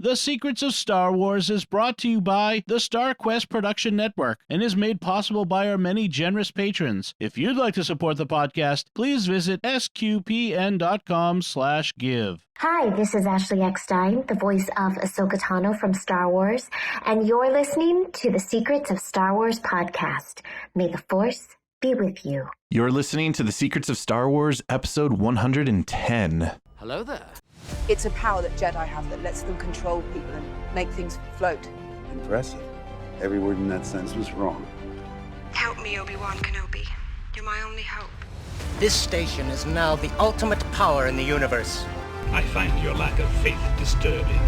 The Secrets of Star Wars is brought to you by the Star Quest Production Network and is made possible by our many generous patrons. If you'd like to support the podcast, please visit sqpn.com/give. Hi, this is Ashley Eckstein, the voice of Ahsoka Tano from Star Wars, and you're listening to the Secrets of Star Wars podcast. May the Force be with you. You're listening to the Secrets of Star Wars, episode 110. Hello there. It's a power that Jedi have that lets them control people and make things float. Impressive. Every word in that sentence was wrong. Help me, Obi-Wan Kenobi. You're my only hope. This station is now the ultimate power in the universe. I find your lack of faith disturbing.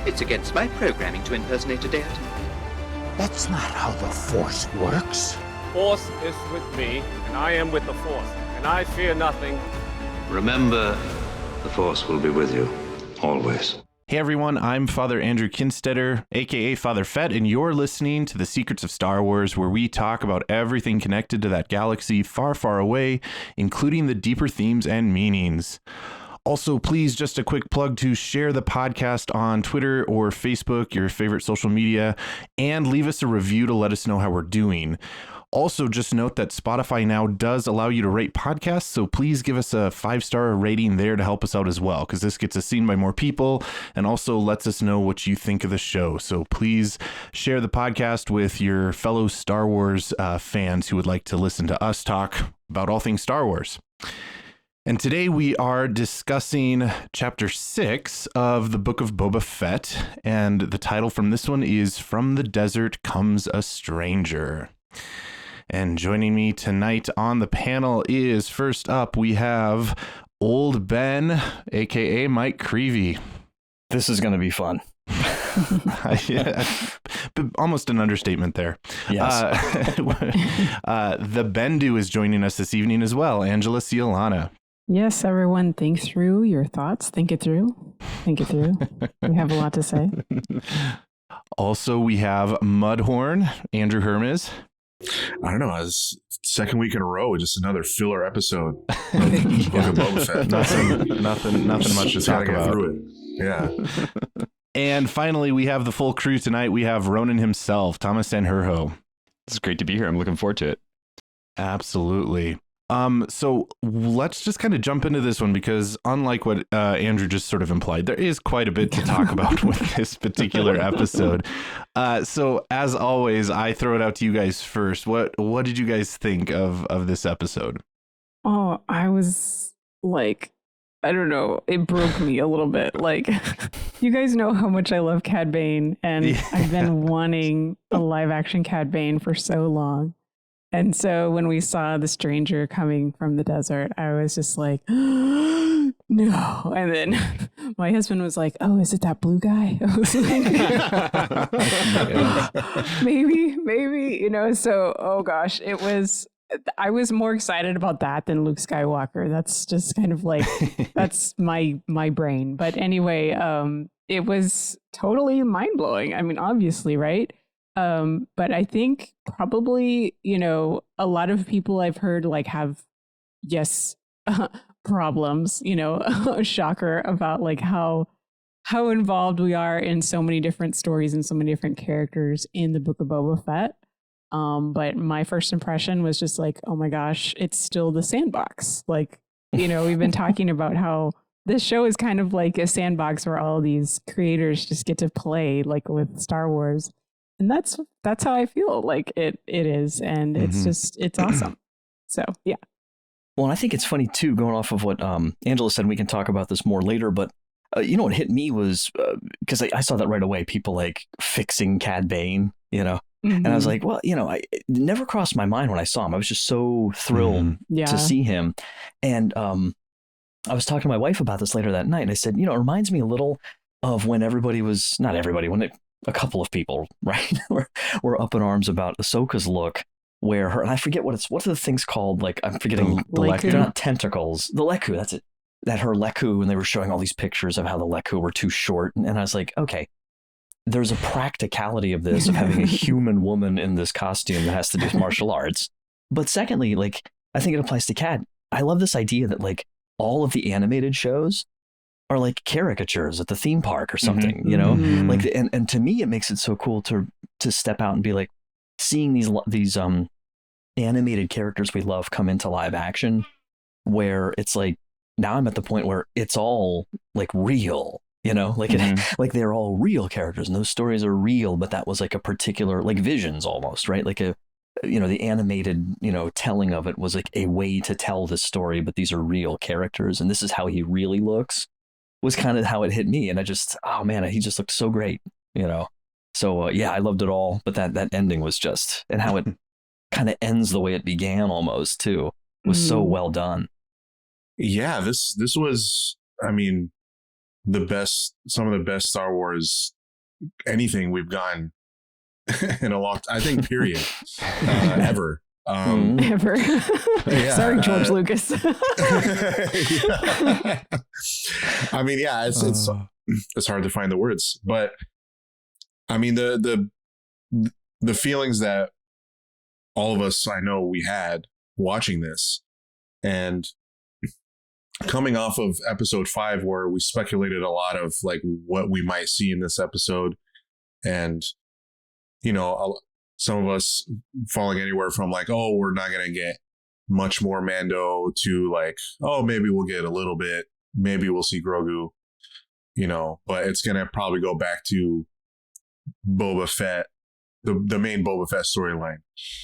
It's against my programming to impersonate a deity. That's not how the Force works. Force is with me, and I am with the Force, and I fear nothing. Remember, the Force will be with you, always. Hey everyone, I'm Father Andrew Kinstetter, aka Father Fett, and you're listening to the Secrets of Star Wars, where we talk about everything connected to that galaxy far, far away, including the deeper themes and meanings. Also, please, just a quick plug to share the podcast on Twitter or Facebook, your favorite social media, and leave us a review to let us know how we're doing. Also, just note that Spotify now does allow you to rate podcasts, so please give us a 5-star rating there to help us out as well, because this gets us seen by more people and also lets us know what you think of the show. So please share the podcast with your fellow Star Wars fans who would like to listen to us talk about all things Star Wars. And today we are discussing Chapter 6 of the Book of Boba Fett, and the title from this one is From the Desert Comes a Stranger. And joining me tonight on the panel is, first up, we have Old Ben, a.k.a. Mike Creevy. This is going to be fun. Yeah, almost an understatement there. Yes. The Bendu is joining us this evening as well, Angela Ciolana. Yes, everyone, think through your thoughts. Think it through. Think it through. We have a lot to say. Also, we have Mudhorn, Andrew Hermes. I don't know. It's second week in a row, just another filler episode of the Book of Boba Fett. Nothing much to talk about. Through it. Yeah. And finally, we have the full crew tonight. We have Ronan himself, Thomas Sanjurjo. It's great to be here. I'm looking forward to it. Absolutely. So let's just kind of jump into this one, because unlike what Andrew just sort of implied, there is quite a bit to talk about with this particular episode. So as always, I throw it out to you guys first. What did you guys think of this episode? Oh, I was like, I don't know. It broke me a little bit. Like, you guys know how much I love Cad Bane, and yeah. I've been wanting a live action Cad Bane for so long. And so when we saw the stranger coming from the desert, I was just like, no. And then my husband was like, oh, is it that blue guy? I was like, maybe, so, oh gosh, I was more excited about that than Luke Skywalker. That's just kind of like, that's my brain. But anyway, it was totally mind blowing. I mean, obviously, right? But I think probably, a lot of people I've heard have problems, shocker about like how involved we are in so many different stories and so many different characters in the Book of Boba Fett. But my first impression was just like, oh my gosh, it's still the sandbox. Like, we've been talking about how this show is kind of like a sandbox where all these creators just get to play like with Star Wars. And that's how I feel like it is. And it's awesome. So, yeah. Well, and I think it's funny, too, going off of what Angela said, and we can talk about this more later. But, what hit me was because I saw that right away, people like fixing Cad Bane, and I was like, well, it never crossed my mind when I saw him. I was just so thrilled to see him. And I was talking to my wife about this later that night. And I said, it reminds me a little of when not everybody, a couple of people, right, were up in arms about Ahsoka's look, where and I forget what are the things called, like, I'm forgetting the Lekku. They're not tentacles. The Lekku, that's it. That her Lekku, and they were showing all these pictures of how the Lekku were too short. And I was like, okay, there's a practicality of this, of having a human woman in this costume that has to do martial arts. But secondly, like, I think it applies to Cad. I love this idea that, like, all of the animated shows are like caricatures at the theme park or something, you know, like, and to me, it makes it so cool to step out and be like, seeing these animated characters we love come into live action, where it's like, now I'm at the point where it's all like real, you know, like like they're all real characters and those stories are real, but that was like a particular, like Visions almost, right? Like the animated, telling of it was like a way to tell this story, but these are real characters and this is how he really looks, was kind of how it hit me. And I just, oh man, he just looked so great, So yeah, I loved it all, but that ending was just, and how it kind of ends the way it began almost too, was so well done. Yeah, this was, I mean, some of the best Star Wars anything we've gotten in a long time, I think, period, ever. Ever. Yeah, sorry, George Lucas. I mean, yeah, it's hard to find the words, but I mean, the feelings that all of us, I know, we had watching this, and coming off of episode 5, where we speculated a lot of like what we might see in this episode, and some of us falling anywhere from like, oh, we're not gonna get much more Mando, to like, oh, maybe we'll get a little bit, maybe we'll see Grogu, but it's gonna probably go back to Boba Fett, the main Boba Fett storyline.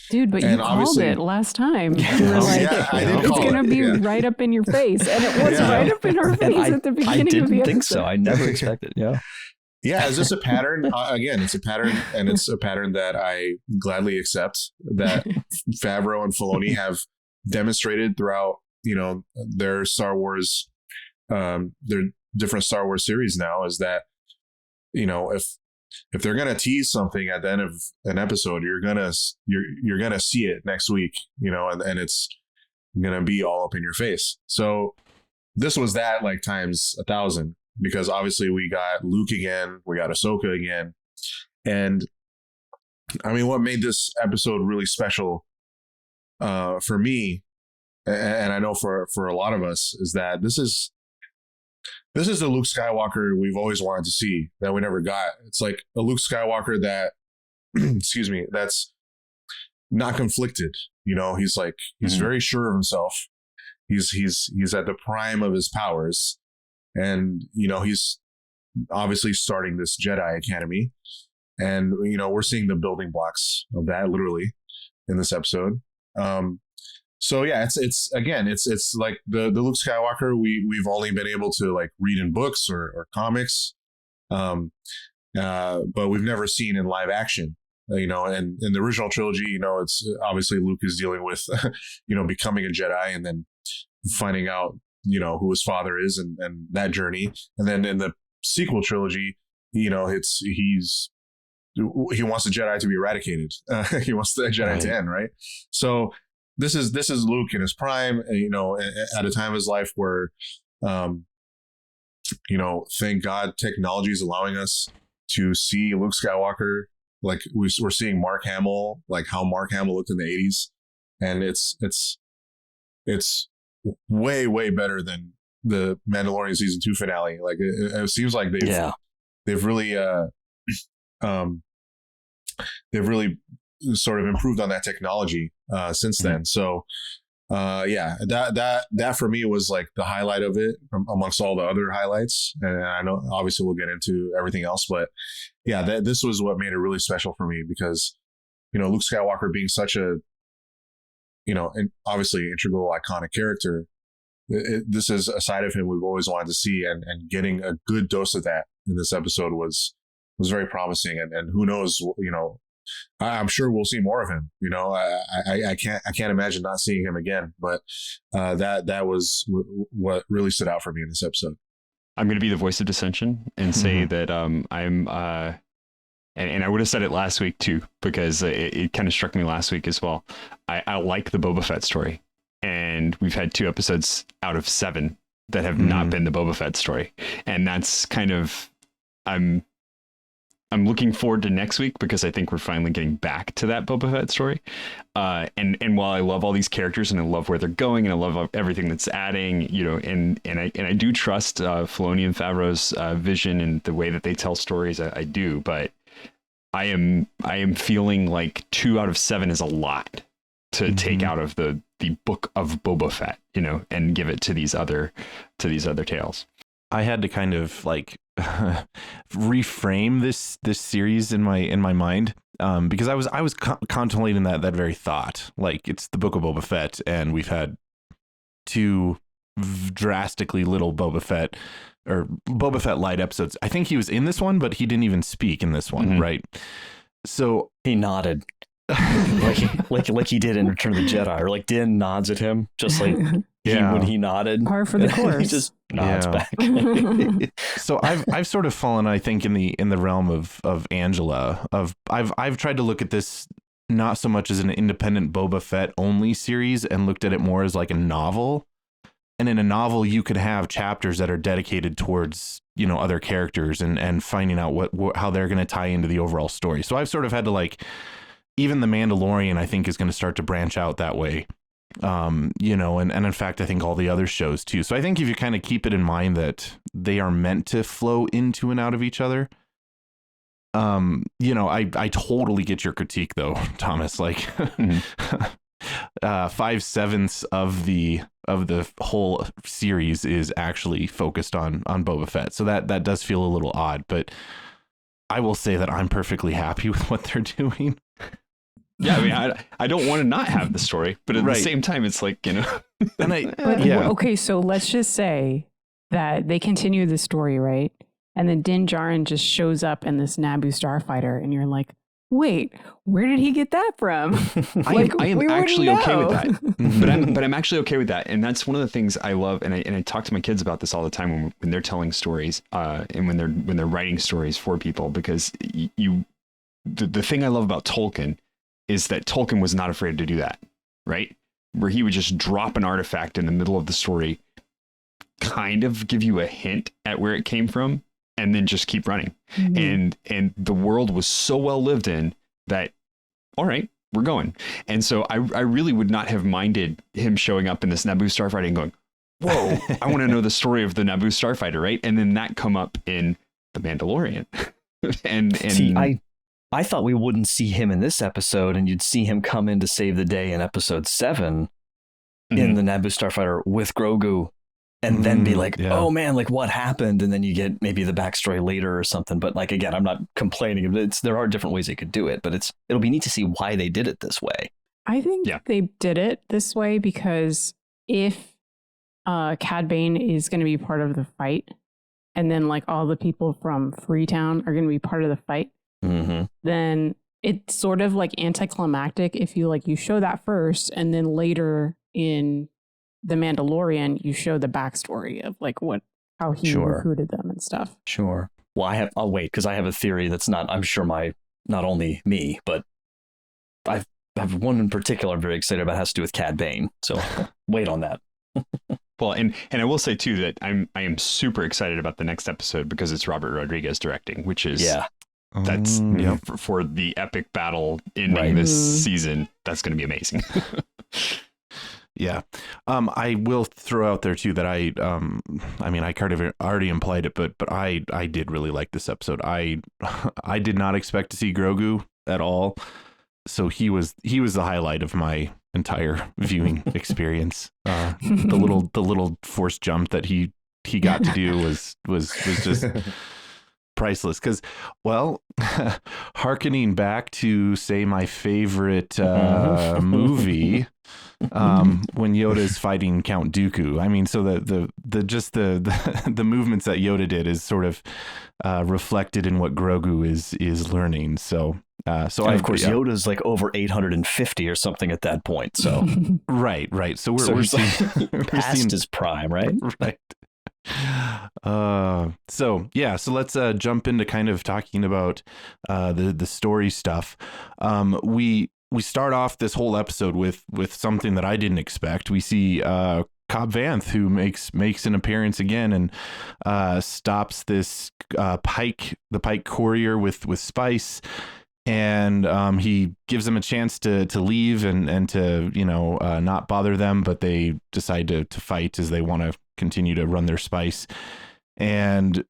Dude, but you called it last time. You were like, it's going to be right up in your face. And it was right up in our face at the beginning of the episode. I didn't think so. I never expected. Yeah. Yeah. Is this a pattern? Again, it's a pattern, and it's a pattern that I gladly accept, that Favreau and Filoni have demonstrated throughout, their Star Wars, their different Star Wars series now, is that, if they're gonna tease something at the end of an episode, you're gonna see it next week, and it's gonna be all up in your face. So this was that, like, times 1,000, because obviously we got Luke again, we got Ahsoka again, and I mean, what made this episode really special for me, and I know for a lot of us, is that this is the Luke Skywalker we've always wanted to see, that we never got. It's like a Luke Skywalker that, excuse me, that's not conflicted. He's very sure of himself. He's at the prime of his powers, and he's obviously starting this Jedi Academy, and we're seeing the building blocks of that literally in this episode. So yeah, it's like the Luke Skywalker we've only been able to like read in books or comics, but we've never seen in live action. And in the original trilogy, it's obviously Luke is dealing with, becoming a Jedi, and then finding out, who his father is, and that journey. And then in the sequel trilogy, he wants the Jedi to be eradicated. He wants the Jedi to end, right? So this is Luke in his prime, at a time of his life where, thank God technology is allowing us to see Luke Skywalker. Like we're seeing Mark Hamill, like how Mark Hamill looked in the 80s. And it's way, way better than the Mandalorian season 2 finale. Like it seems like they've really sort of improved on that technology since then. So that for me was like the highlight of it amongst all the other highlights. And I know obviously we'll get into everything else, but yeah, this was what made it really special for me, because Luke Skywalker being such a and obviously integral, iconic character, this is a side of him we've always wanted to see, and getting a good dose of that in this episode was very promising. And who knows, I'm sure we'll see more of him. I can't imagine not seeing him again. But that was what really stood out for me in this episode. I'm going to be the voice of dissension and say that I'm and I would have said it last week too, because it kind of struck me last week as well. I like the Boba Fett story, and we've had 2 episodes out of 7 that have not been the Boba Fett story, and that's kind of I'm looking forward to next week because I think we're finally getting back to that Boba Fett story. And while I love all these characters and I love where they're going and I love everything that's adding, and I do trust Filoni and Favreau's vision and the way that they tell stories. I do, but I am feeling like 2 out of 7 is a lot to take out of the book of Boba Fett, and give it to these other tales. I had to kind of like reframe this series in my mind, because I was contemplating that very thought. Like, it's the book of Boba Fett, and we've had 2 drastically little Boba Fett light episodes. I think he was in this one, but he didn't even speak in this one, right? So he nodded. like he did in Return of the Jedi, or like Din nods at him, just like when he nodded. Par for the course. He just nods back. So I've sort of fallen, I think, in the realm of Angela. I've tried to look at this not so much as an independent Boba Fett only series, and looked at it more as like a novel. And in a novel, you could have chapters that are dedicated towards, other characters and finding out how they're going to tie into the overall story. So I've sort of had to, like, even The Mandalorian, I think, is going to start to branch out that way. And in fact, I think all the other shows too. So I think if you kind of keep it in mind that they are meant to flow into and out of each other, I totally get your critique though, Thomas. Like, 5/7 of the whole series is actually focused on Boba Fett. So that does feel a little odd, but I will say that I'm perfectly happy with what they're doing. Yeah, I mean, I don't want to not have the story, but at the same time, it's like, And okay, so let's just say that they continue the story, right? And then Din Djarin just shows up in this Naboo starfighter, and you're like, wait, where did he get that from? I am actually okay with that. But I'm actually okay with that. And that's one of the things I love. And I talk to my kids about this all the time when they're telling stories, and when they're writing stories for people, because the thing I love about Tolkien is that Tolkien was not afraid to do that, right? Where he would just drop an artifact in the middle of the story, kind of give you a hint at where it came from, and then just keep running. Mm-hmm. And the world was so well lived in that, all right, we're going. And so I really would not have minded him showing up in this Naboo starfighter and going, whoa, I want to know the story of the Naboo starfighter, right? And then that come up in The Mandalorian. and see, I thought we wouldn't see him in this episode, and you'd see him come in to save the day in episode 7 in the Naboo starfighter with Grogu, and then be like, oh man, like what happened? And then you get maybe the backstory later or something. But like, again, I'm not complaining. There are different ways they could do it, but it'll be neat to see why they did it this way. I think they did it this way because if Cad Bane is going to be part of the fight, and then like all the people from Freetown are going to be part of the fight, then it's sort of like anticlimactic if you show that first, and then later in The Mandalorian you show the backstory of like how he recruited them and stuff. Sure. Well, I'll wait, because I have a theory that's not only me, but I have one in particular I'm very excited about. It has to do with Cad Bane. So wait on that. Well, and I will say too that I am super excited about the next episode because it's Robert Rodriguez directing, which is that's for the epic battle ending this season. That's going to be amazing. Yeah. I will throw out there too that I kind of already implied it, but I did really like this episode. I did not expect to see Grogu at all. So he was the highlight of my entire viewing experience. The little force jump that he got to do was just priceless, because, well, hearkening back to, say, my favorite movie, when Yoda's fighting Count Dooku. I mean, so the movements that Yoda did is sort of reflected in what Grogu is learning. So of course, Yoda's like over 850 or something at that point. So right. So we're seeing past his prime, right? Right. So let's jump into kind of talking about the story stuff. We start off this whole episode with something that I didn't expect. We see Cobb Vanth, who makes an appearance again and stops this the Pike courier with spice. And he gives them a chance to leave and to, not bother them, but they decide to fight as they want to continue to run their spice. And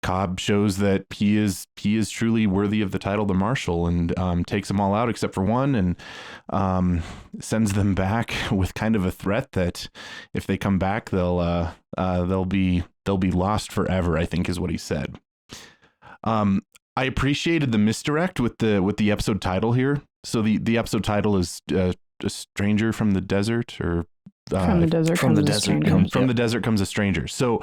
Cobb shows that he is truly worthy of the title, the Marshal, and takes them all out except for one, and sends them back with kind of a threat that if they come back, they'll be lost forever, I think is what he said. I appreciated the misdirect with the episode title here. So the episode title is A Stranger from the Desert, or From the Desert Comes a Stranger. From the Desert Comes a Stranger. So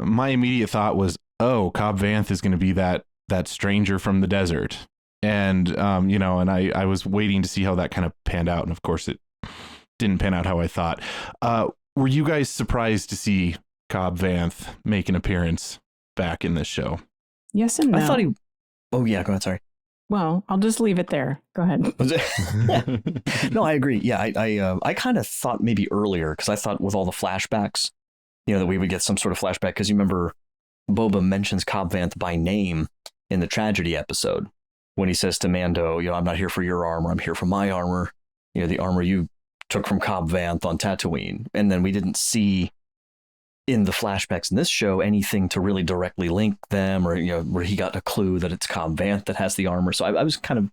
my immediate thought was, oh, Cobb Vanth is going to be that stranger from the desert. And, and I was waiting to see how that kind of panned out. And of course it didn't pan out how I thought. Were you guys surprised to see Cobb Vanth make an appearance back in this show? Yes and no. I thought he... Oh, yeah, go ahead, sorry. Well, I'll just leave it there. Go ahead. No, I agree. Yeah, I kind of thought maybe earlier, because I thought with all the flashbacks, that we would get some sort of flashback, because you remember Boba mentions Cobb Vanth by name in the tragedy episode when he says to Mando, I'm not here for your armor, I'm here for my armor, the armor you took from Cobb Vanth on Tatooine. And then we didn't see in the flashbacks in this show anything to really directly link them, or where he got a clue that it's Cobb Vanth that has the armor. So I was kind of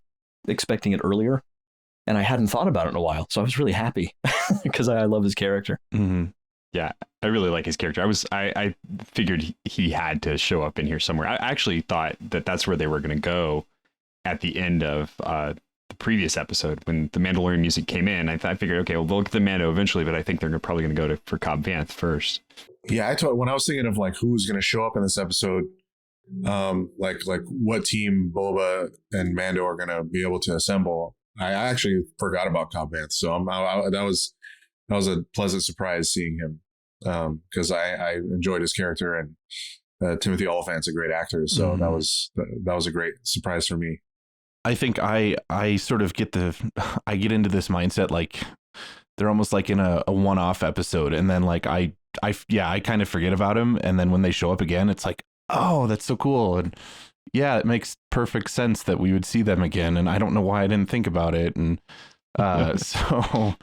expecting it earlier, and I hadn't thought about it in a while, so I was really happy because I love his character. Mm-hmm. Yeah, I really like his character. I figured he had to show up in here somewhere. I actually thought that that's where they were going to go at the end of the previous episode when the Mandalorian music came in. I figured, okay, well, they'll get the Mando eventually, but I think they're probably going to go for Cobb Vanth first. Yeah, when I was thinking of like who's going to show up in this episode, like what team Boba and Mando are going to be able to assemble, I actually forgot about Cobb Vanth. So that was a pleasant surprise seeing him, because I enjoyed his character, and Timothy Oliphant's a great actor, so that was a great surprise for me. I think I sort of get into this mindset like they're almost like in a one-off episode, and then like I kind of forget about him, and then when they show up again, it's like, oh, that's so cool, and yeah, it makes perfect sense that we would see them again, and I don't know why I didn't think about it, and so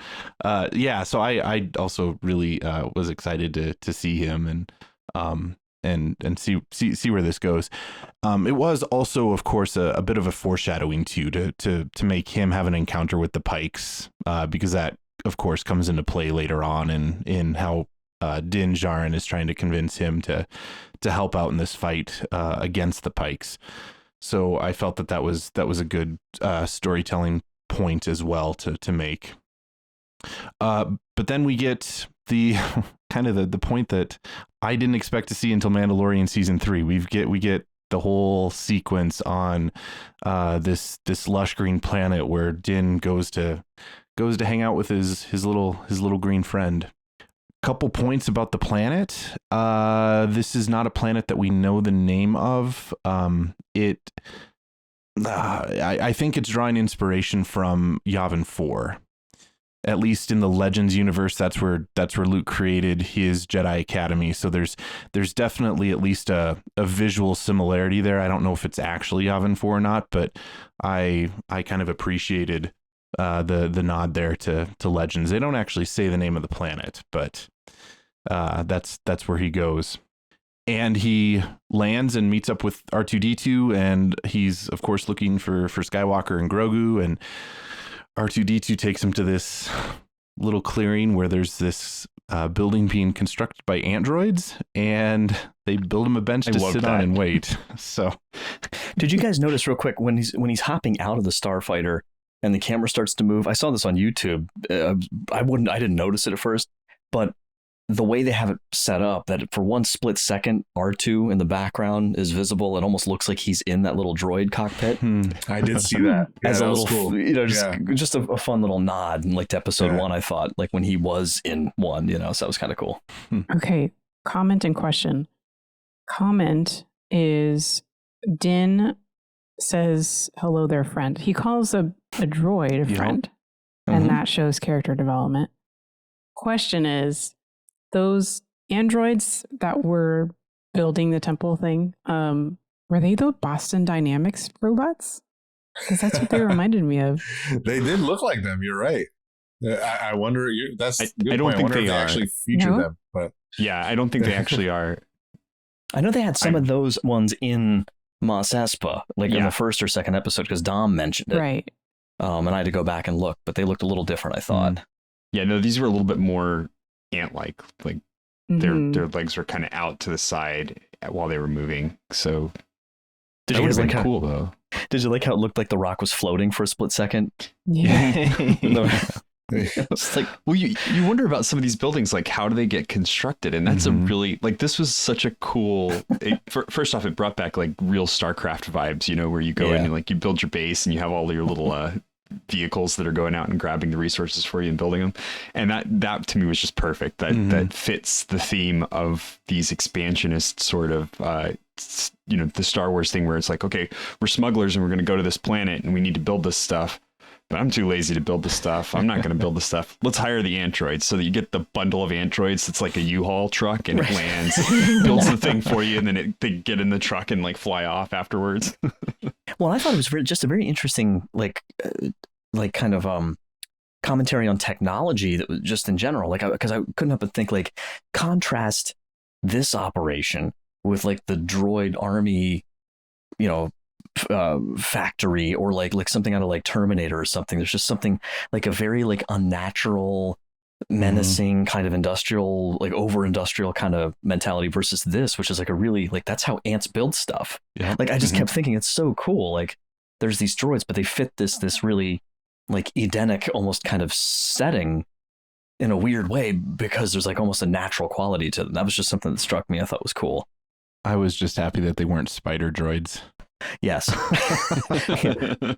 I also really was excited to see him and see where this goes. It was also, of course, a bit of a foreshadowing too to make him have an encounter with the Pikes, because that, of course, comes into play later on in how Din Djarin is trying to convince him to help out in this fight against the Pikes. So I felt that was a good storytelling point as well to make. But then we get the kind of the point that I didn't expect to see until Mandalorian season 3. We get the whole sequence on this lush green planet where Din goes to hang out with his little green friend. Couple points about the planet. This is not a planet that we know the name of. I think it's drawing inspiration from Yavin 4. At least in the Legends universe, that's where Luke created his Jedi Academy. So there's definitely at least a visual similarity there. I don't know if it's actually Yavin 4 or not, but I kind of appreciated the nod there to Legends. They don't actually say the name of the planet, but that's where he goes. And he lands and meets up with R2-D2, and he's, of course, looking for Skywalker and Grogu, and R2-D2 takes him to this little clearing where there's this building being constructed by androids, and they build him a bench to sit on and wait. So, did you guys notice real quick when he's hopping out of the starfighter and the camera starts to move? I saw this on YouTube. I didn't notice it at first, but the way they have it set up, that for one split second, R2 in the background is visible. It almost looks like he's in that little droid cockpit. I did see that. Yeah, as that a was little, cool. Just a fun little nod, like to episode 1. I thought, like when he was in 1, so that was kind of cool. Okay, comment and question. Comment is Din says, "Hello there, friend." He calls a droid a friend, and that shows character development. Question is, those androids that were building the temple thing, were they the Boston Dynamics robots? Because that's what they reminded me of. They did look like them. You're right. I wonder. That's a good I don't point. think I wonder they if they are. actually feature them. But yeah, I don't think they actually are. I know they had some of those ones in Mos Espa, like in the first or second episode, because Dom mentioned it. Right. And I had to go back and look, but they looked a little different, I thought. Yeah, no, these were a little bit more ant-like. Like their legs were kind of out to the side while they were moving. So Did that you would guys have like been how, cool though. Did you like how it looked like the rock was floating for a split second? Yeah. It's like, well, you wonder about some of these buildings, like how do they get constructed? And that's a really, like, this was such a cool, first off, it brought back like real StarCraft vibes, you know, where you go in and like you build your base and you have all your little vehicles that are going out and grabbing the resources for you and building them. And that to me was just perfect. That fits the theme of these expansionist sort of, you know, the Star Wars thing where it's like, okay, we're smugglers and we're going to go to this planet and we need to build this stuff. But I'm too lazy to build the stuff. I'm not going to build the stuff. Let's hire the androids so that you get the bundle of androids. It's like a U-Haul truck and it lands, builds the thing for you, and then they get in the truck and like fly off afterwards. Well, I thought it was just a very interesting, like kind of commentary on technology that was just in general. Like, because I couldn't help but think, like, contrast this operation with like the droid army, you know, factory, or like something out of like Terminator or something. There's just something like a very like unnatural, menacing kind of industrial, like over industrial kind of mentality versus this, which is like a really, like, that's how ants build stuff. Yeah. Like I just kept thinking it's so cool. Like there's these droids, but they fit this really like Edenic almost kind of setting in a weird way because there's like almost a natural quality to them. That was just something that struck me. I thought was cool. I was just happy that they weren't spider droids. Yes.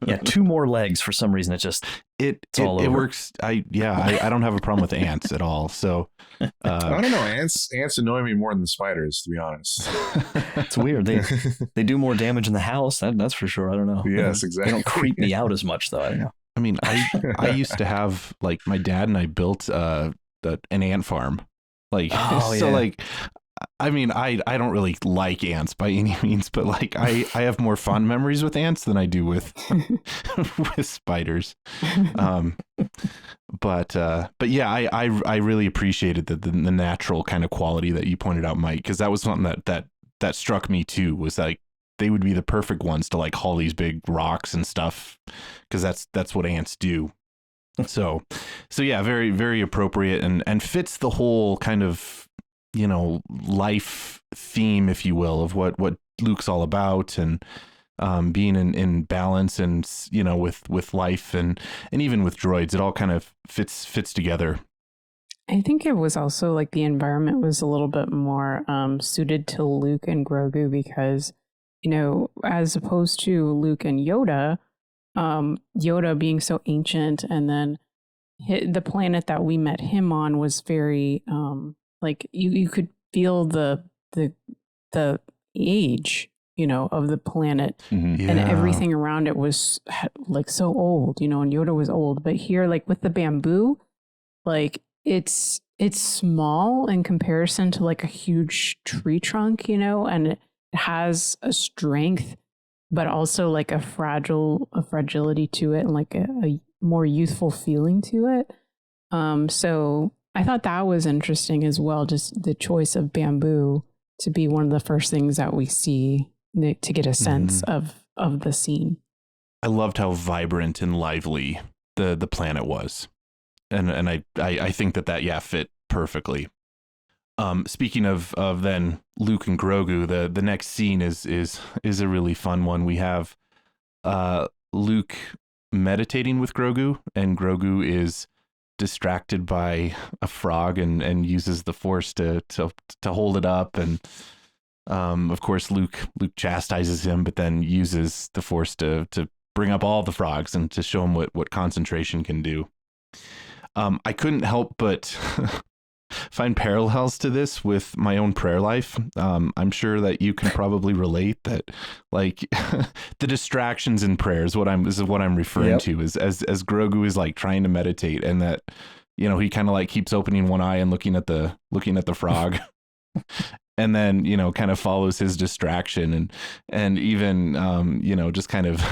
Yeah, 2 more legs for some reason. It works. I don't have a problem with ants at all. So I don't know. Ants annoy me more than spiders, to be honest. It's weird. They do more damage in the house. That's for sure. I don't know. Yes, exactly. They don't creep me out as much though. I don't know. I mean, I used to have, like, my dad and I built an ant farm. Like, like, I mean, I don't really like ants by any means, but like I have more fond memories with ants than I do with with spiders. But yeah, I really appreciated the natural kind of quality that you pointed out, Mike, because that was something that struck me too, was like they would be the perfect ones to like haul these big rocks and stuff, because that's what ants do. So yeah, very, very appropriate and fits the whole kind of, you know, life theme, if you will, of what Luke's all about, and being in balance, and, you know, with life and even with droids, it all kind of fits together. I think it was also like the environment was a little bit more suited to Luke and Grogu because, you know, as opposed to Luke and Yoda, Yoda being so ancient, and then the planet that we met him on was very like you could feel the age, you know, of the planet, and everything around it was like so old, you know, and Yoda was old. But here, like with the bamboo, like it's small in comparison to like a huge tree trunk, you know, and it has a strength, but also like a fragility to it, and like a more youthful feeling to it. So I thought that was interesting as well, just the choice of bamboo to be one of the first things that we see to get a sense of the scene. I loved how vibrant and lively the planet was. And I think that fit perfectly. Speaking of then Luke and Grogu, the next scene is a really fun one. We have Luke meditating with Grogu, and Grogu is distracted by a frog and uses the Force to hold it up, and of course Luke chastises him, but then uses the Force to bring up all the frogs and to show him what concentration can do. I couldn't help but find parallels to this with my own prayer life. I'm sure that you can probably relate that, like, the distractions in prayer is what I'm referring to, is as Grogu is like trying to meditate, and that you know, he kind of like keeps opening one eye and looking at the frog. And then, you know, kind of follows his distraction and even, you know, just kind of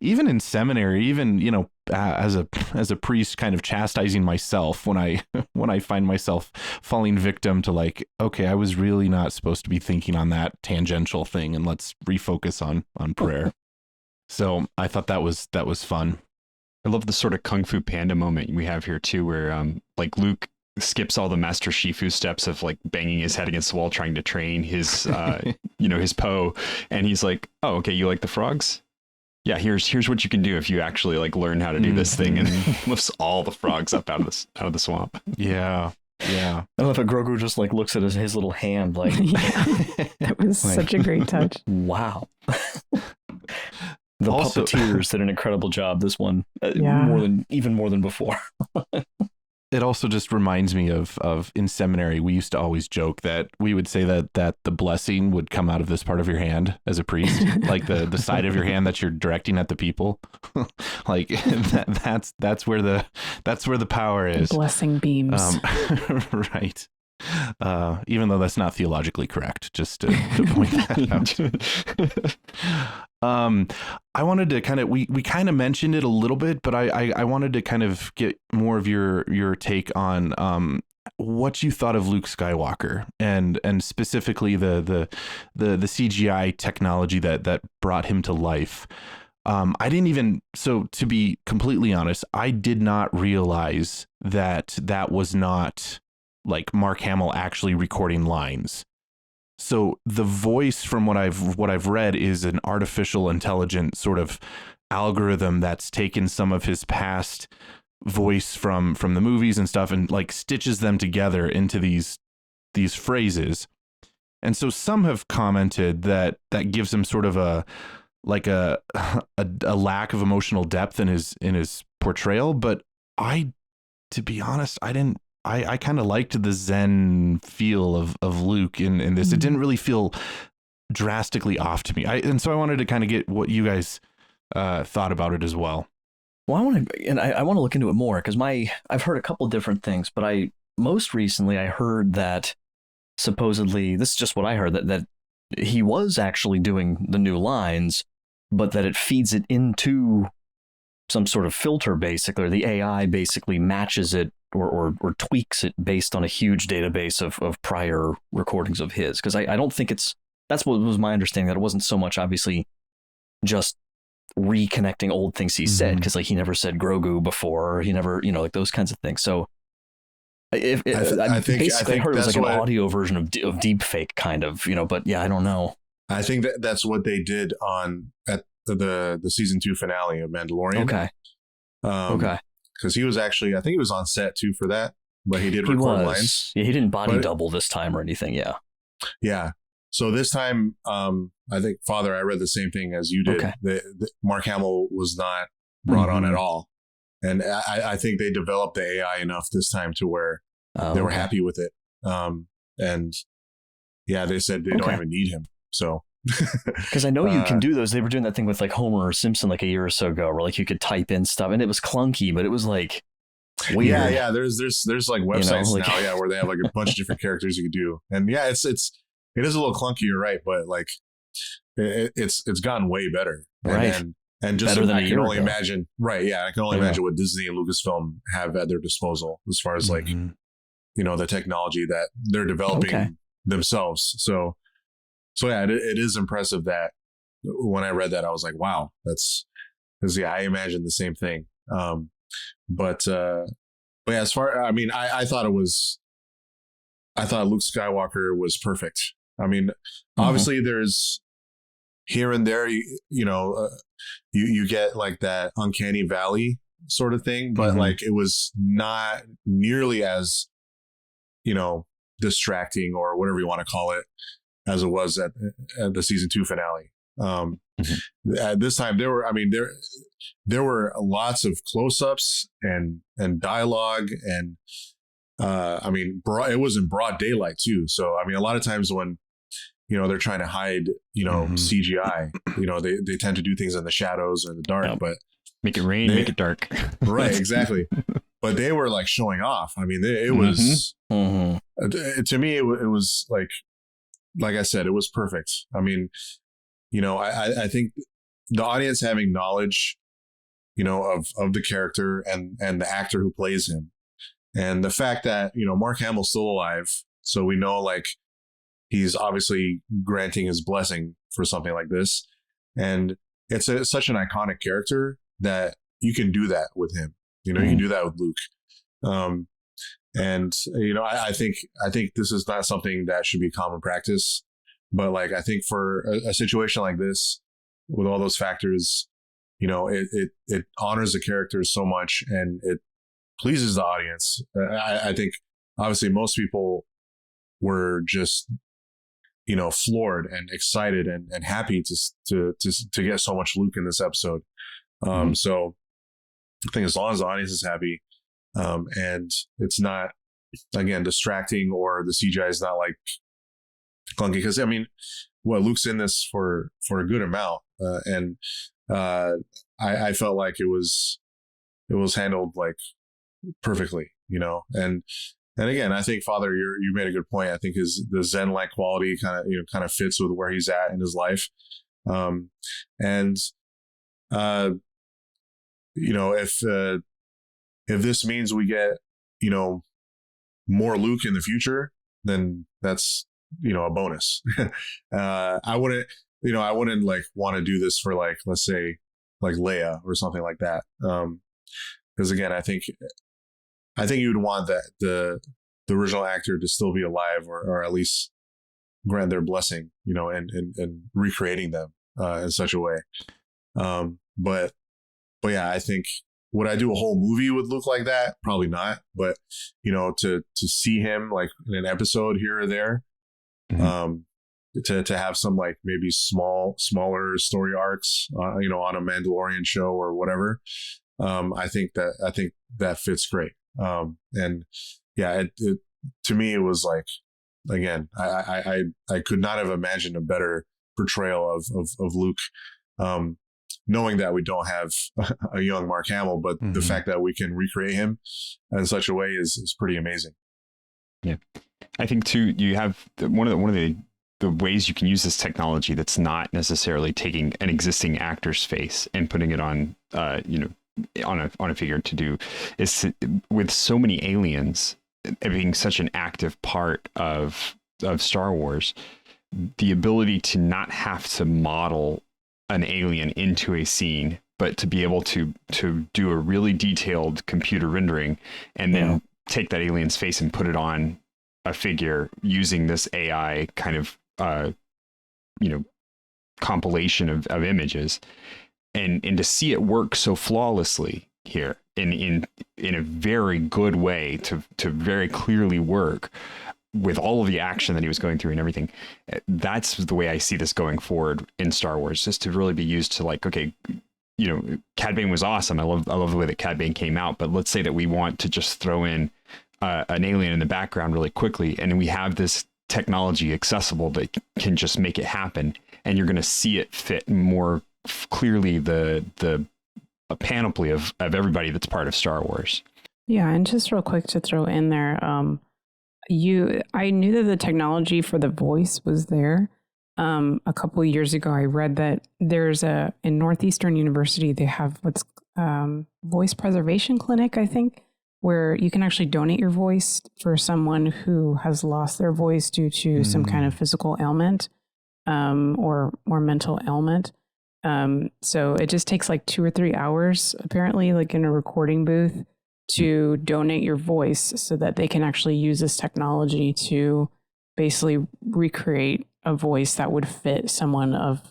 even in seminary, even, you know, as a priest, kind of chastising myself when I find myself falling victim to like, okay, I was really not supposed to be thinking on that tangential thing, and let's refocus on prayer. So I thought that was fun. I love the sort of Kung Fu Panda moment we have here too, where like Luke skips all the Master Shifu steps of like banging his head against the wall trying to train his you know, his Po, and he's like, oh, okay, you like the frogs? Yeah, here's what you can do if you actually like learn how to do this thing, and lifts all the frogs up out of the swamp. Yeah. I love how Grogu just like looks at his little hand like that was like, such a great touch. Wow. The puppeteers did an incredible job this one, even more than before. It also just reminds me of in seminary, we used to always joke that we would say that the blessing would come out of this part of your hand as a priest, like the side of your hand that you're directing at the people. Like that's where the power is. Blessing beams. Right. Even though that's not theologically correct, just to point that out. I wanted to kind of, we kind of mentioned it a little bit, but I wanted to kind of get more of your take on what you thought of Luke Skywalker and specifically the CGI technology that brought him to life. So to be completely honest, I did not realize that was not like Mark Hamill actually recording lines. So the voice, from what I've read, is an artificial intelligent sort of algorithm that's taken some of his past voice from the movies and stuff and like stitches them together into these phrases. And so some have commented that gives him sort of a lack of emotional depth in his portrayal. But to be honest, I kind of liked the Zen feel of Luke in this. It didn't really feel drastically off to me. And so I wanted to kind of get what you guys thought about it as well. Well, I want to look into it more because I've heard a couple different things, but most recently I heard that supposedly, this is just what I heard, that he was actually doing the new lines, but that it feeds it into some sort of filter, basically, or the AI basically matches it or tweaks it based on a huge database of prior recordings of his. Because I don't think that's what was my understanding, that it wasn't so much obviously just reconnecting old things he said, because like he never said Grogu before, or he never, you know, like those kinds of things. So I think I heard it was like an audio version of deep fake kind of, you know, but yeah, I don't know. I think that's what they did at the season 2 finale of Mandalorian. Okay. Okay. Because he was actually, I think he was on set too for that, but he did record lines. Yeah, he didn't body double this time or anything. Yeah. Yeah. So this time, I think, Father, I read the same thing as you did. Okay. Mark Hamill was not brought on at all. And I think they developed the AI enough this time to where they were happy with it. And yeah, they said they don't even need him. So. Because I know you can do those. They were doing that thing with like Homer or Simpson like a year or so ago, where like you could type in stuff, and it was clunky, but it was like weird. Yeah. There's like websites, you know, like, now, where they have like a bunch of different characters you could do, and yeah, it is a little clunky, you're right, but like it's gotten way better, right? And just better than I can only imagine, right? Yeah, I can only imagine what Disney and Lucasfilm have at their disposal as far as like you know, the technology that they're developing themselves. So yeah, it is impressive that when I read that, I was like, wow, because I imagined the same thing. But yeah, as far, I mean, I thought Luke Skywalker was perfect. I mean, obviously there's here and there, you know, you get like that uncanny valley sort of thing, but like it was not nearly as, you know, distracting or whatever you want to call it as it was at the season 2 finale. At this time there were lots of close-ups and dialogue, and I mean, it was in broad daylight too. So I mean, a lot of times when, you know, they're trying to hide, you know, CGI, you know, they tend to do things in the shadows or in the dark, but make it rain, make it dark. Right, exactly. but they were like showing off. I mean, it was to me, it was like I said, it was perfect. I mean, I think the audience having knowledge, of the character and the actor who plays him, and the fact that, Mark Hamill's still alive. So we know like he's obviously granting his blessing for something like this. And it's such an iconic character that you can do that with him. You can do that with Luke. And I think this is not something that should be common practice, but like, I think for a situation like this, with all those factors, it honors the characters so much and it pleases the audience. I think obviously most people were just, floored and excited and happy to get so much Luke in this episode. So I think as long as the audience is happy, and it's not, again, distracting, or the CGI is not like clunky, because I mean, Luke's in this for a good amount, and I felt like it was handled like perfectly, and again, I think, Father, you made a good point. I think the Zen-like quality kind of fits with where he's at in his life, and if this means we get, more Luke in the future, then that's, a bonus. I wouldn't like want to do this for like, let's say like Leia or something like that. Because again, I think you'd want that the original actor to still be alive, or at least grant their blessing, and recreating them in such a way. But yeah, I think, would I do a whole movie with Luke like that? Probably not. But, to see him like in an episode here or there, to have some like maybe smaller story arcs, on a Mandalorian show or whatever. I think that fits great. And yeah, it to me, it was like, again, I could not have imagined a better portrayal of Luke. Knowing that we don't have a young Mark Hamill, but the fact that we can recreate him in such a way is pretty amazing. Yeah. I think too, you have one of the ways you can use this technology that's not necessarily taking an existing actor's face and putting it on, on a figure to do, is with so many aliens being such an active part of Star Wars, the ability to not have to model an alien into a scene, but to be able to do a really detailed computer rendering and then take that alien's face and put it on a figure using this AI kind of compilation of images, and to see it work so flawlessly here in a very good way to very clearly work with all of the action that he was going through and everything. That's the way I see this going forward in Star Wars, just to really be used to like, okay, Cad Bane was awesome. I love the way that Cad Bane came out, but let's say that we want to just throw in an alien in the background really quickly, and we have this technology accessible that can just make it happen, and you're going to see it fit more clearly the panoply of everybody that's part of Star Wars. Yeah, and just real quick to throw in there, I knew that the technology for the voice was there. A couple of years ago, I read that there's in Northeastern University, they have what's voice preservation clinic, I think, where you can actually donate your voice for someone who has lost their voice due to some kind of physical ailment, or mental ailment. So it just takes like 2 or 3 hours, apparently, like in a recording booth, to donate your voice so that they can actually use this technology to basically recreate a voice that would fit someone of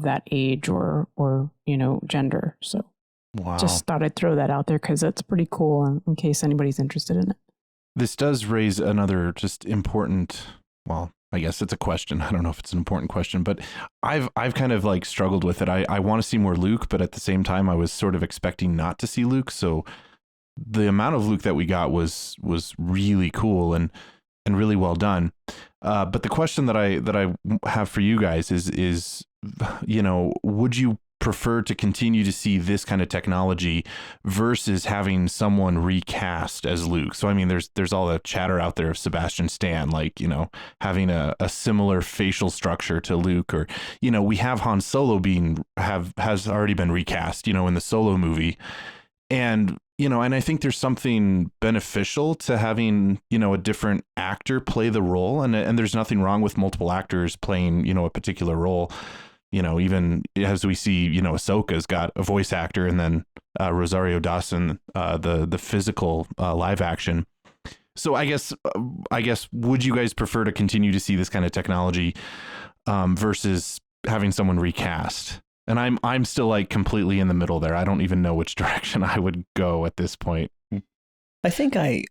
that age or gender. So just thought I'd throw that out there because that's pretty cool in case anybody's interested in it. This does raise another just important, well, I guess it's a question. I don't know if it's an important question, but I've kind of like struggled with it. I want to see more Luke, but at the same time I was sort of expecting not to see Luke. So the amount of Luke that we got was really cool and really well done. But the question that I have for you guys is, would you prefer to continue to see this kind of technology versus having someone recast as Luke? So I mean, there's all the chatter out there of Sebastian Stan, like, you know, having a similar facial structure to Luke, or, you know, we have Han Solo has already been recast, you know, in the Solo movie. And, you know, and I think there's something beneficial to having, you know, a different actor play the role, and there's nothing wrong with multiple actors playing, you know, a particular role. You know, even as we see, you know, Ahsoka's got a voice actor, and then Rosario Dawson, the physical live action. So I guess, would you guys prefer to continue to see this kind of technology versus having someone recast? And I'm still like completely in the middle there. I don't even know which direction I would go at this point. I think I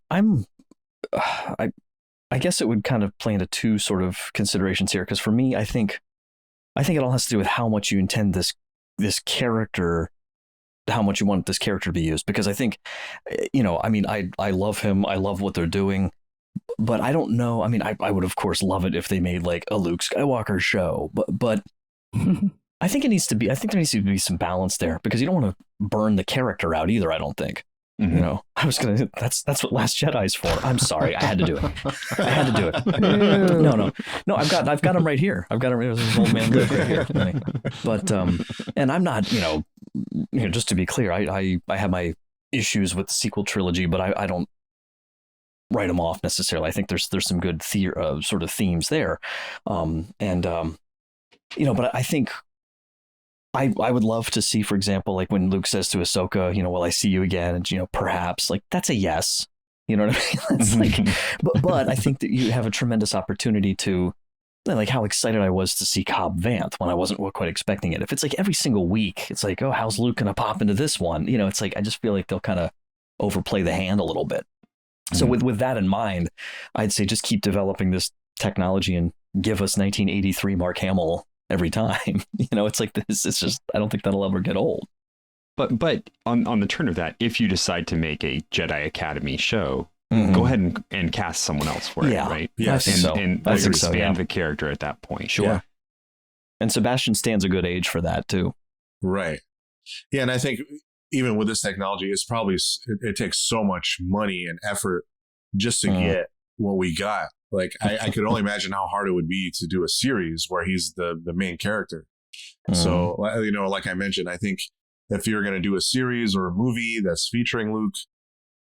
guess it would kind of play into two sort of considerations here, because for me, I think it all has to do with how much you intend this character, how much you want this character to be used. Because I think, you know, I mean, I love him. I love what they're doing. But I don't know. I mean, I would, of course, love it if they made like a Luke Skywalker show. But I think there needs to be some balance there, because you don't want to burn the character out either, I don't think. Mm-hmm. You know, that's what Last Jedi's for. I'm sorry, I had to do it. No, I've got him right here. I've got him. This old man Luke right here. But and I'm not, you know, just to be clear, I have my issues with the sequel trilogy, but I don't write them off necessarily. I think there's some good sort of themes there, you know, but I think. I would love to see, for example, like when Luke says to Ahsoka, you know, will I see you again? And, you know, perhaps, like, that's a yes. You know what I mean? It's like, but I think that you have a tremendous opportunity to, like, how excited I was to see Cobb Vanth when I wasn't quite expecting it. If it's like every single week, it's like, oh, how's Luke going to pop into this one? You know, it's like, I just feel like they'll kind of overplay the hand a little bit. So with that in mind, I'd say just keep developing this technology and give us 1983 Mark Hamill every time. You know, it's like this. It's just, I don't think that'll ever get old. But on the turn of that, if you decide to make a Jedi Academy show, go ahead and cast someone else for it, right? Yes. And expand the character at that point. Sure. Yeah. And Sebastian Stan's a good age for that too. Right. Yeah, and I think even with this technology, it's probably it takes so much money and effort just to get what we got. Like, I could only imagine how hard it would be to do a series where he's the main character. So, you know, like I mentioned, I think if you're going to do a series or a movie that's featuring Luke,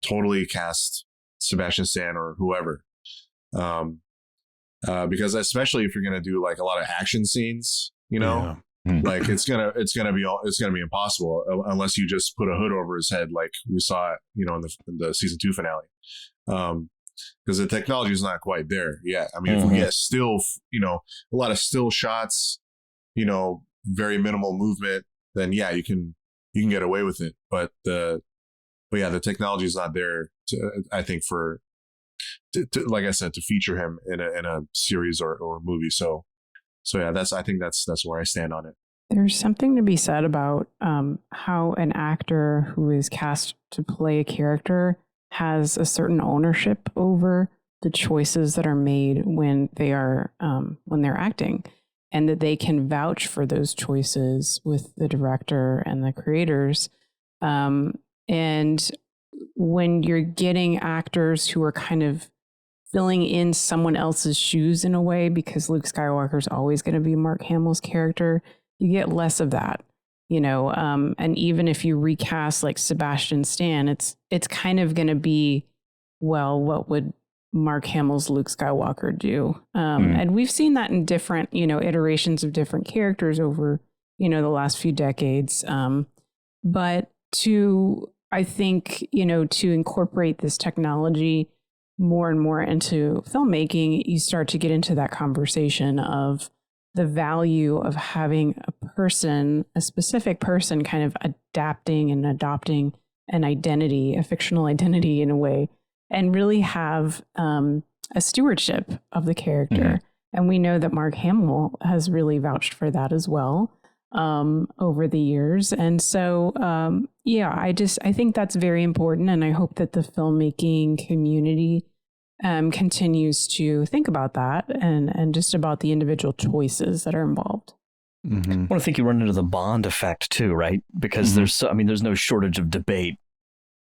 totally cast Sebastian Stan or whoever. Because especially if you're going to do like a lot of action scenes, you know, like it's gonna be impossible unless you just put a hood over his head, like we saw, you know, in the season 2 finale. Because the technology is not quite there yet. I mean, if we get still, you know, a lot of still shots, you know, very minimal movement, then yeah, you can get away with it. But the technology is not there I think like I said, to feature him in a series or a movie. So yeah, I think that's where I stand on it. There's something to be said about how an actor who is cast to play a character has a certain ownership over the choices that are made when they're acting, and that they can vouch for those choices with the director and the creators. And when you're getting actors who are kind of filling in someone else's shoes in a way, because Luke Skywalker is always going to be Mark Hamill's character, you get less of that. You know, and even if you recast like Sebastian Stan, it's kind of going to be, well, what would Mark Hamill's Luke Skywalker do? And we've seen that in different, you know, iterations of different characters over, you know, the last few decades. But I think, you know, to incorporate this technology more and more into filmmaking, you start to get into that conversation of the value of having a specific person kind of adapting and adopting an identity, a fictional identity in a way, and really have a stewardship of the character. And we know that Mark Hamill has really vouched for that as well over the years. And so, I think that's very important. And I hope that the filmmaking community continues to think about that and just about the individual choices that are involved. I want to think you run into the Bond effect too, right? Because there's no shortage of debate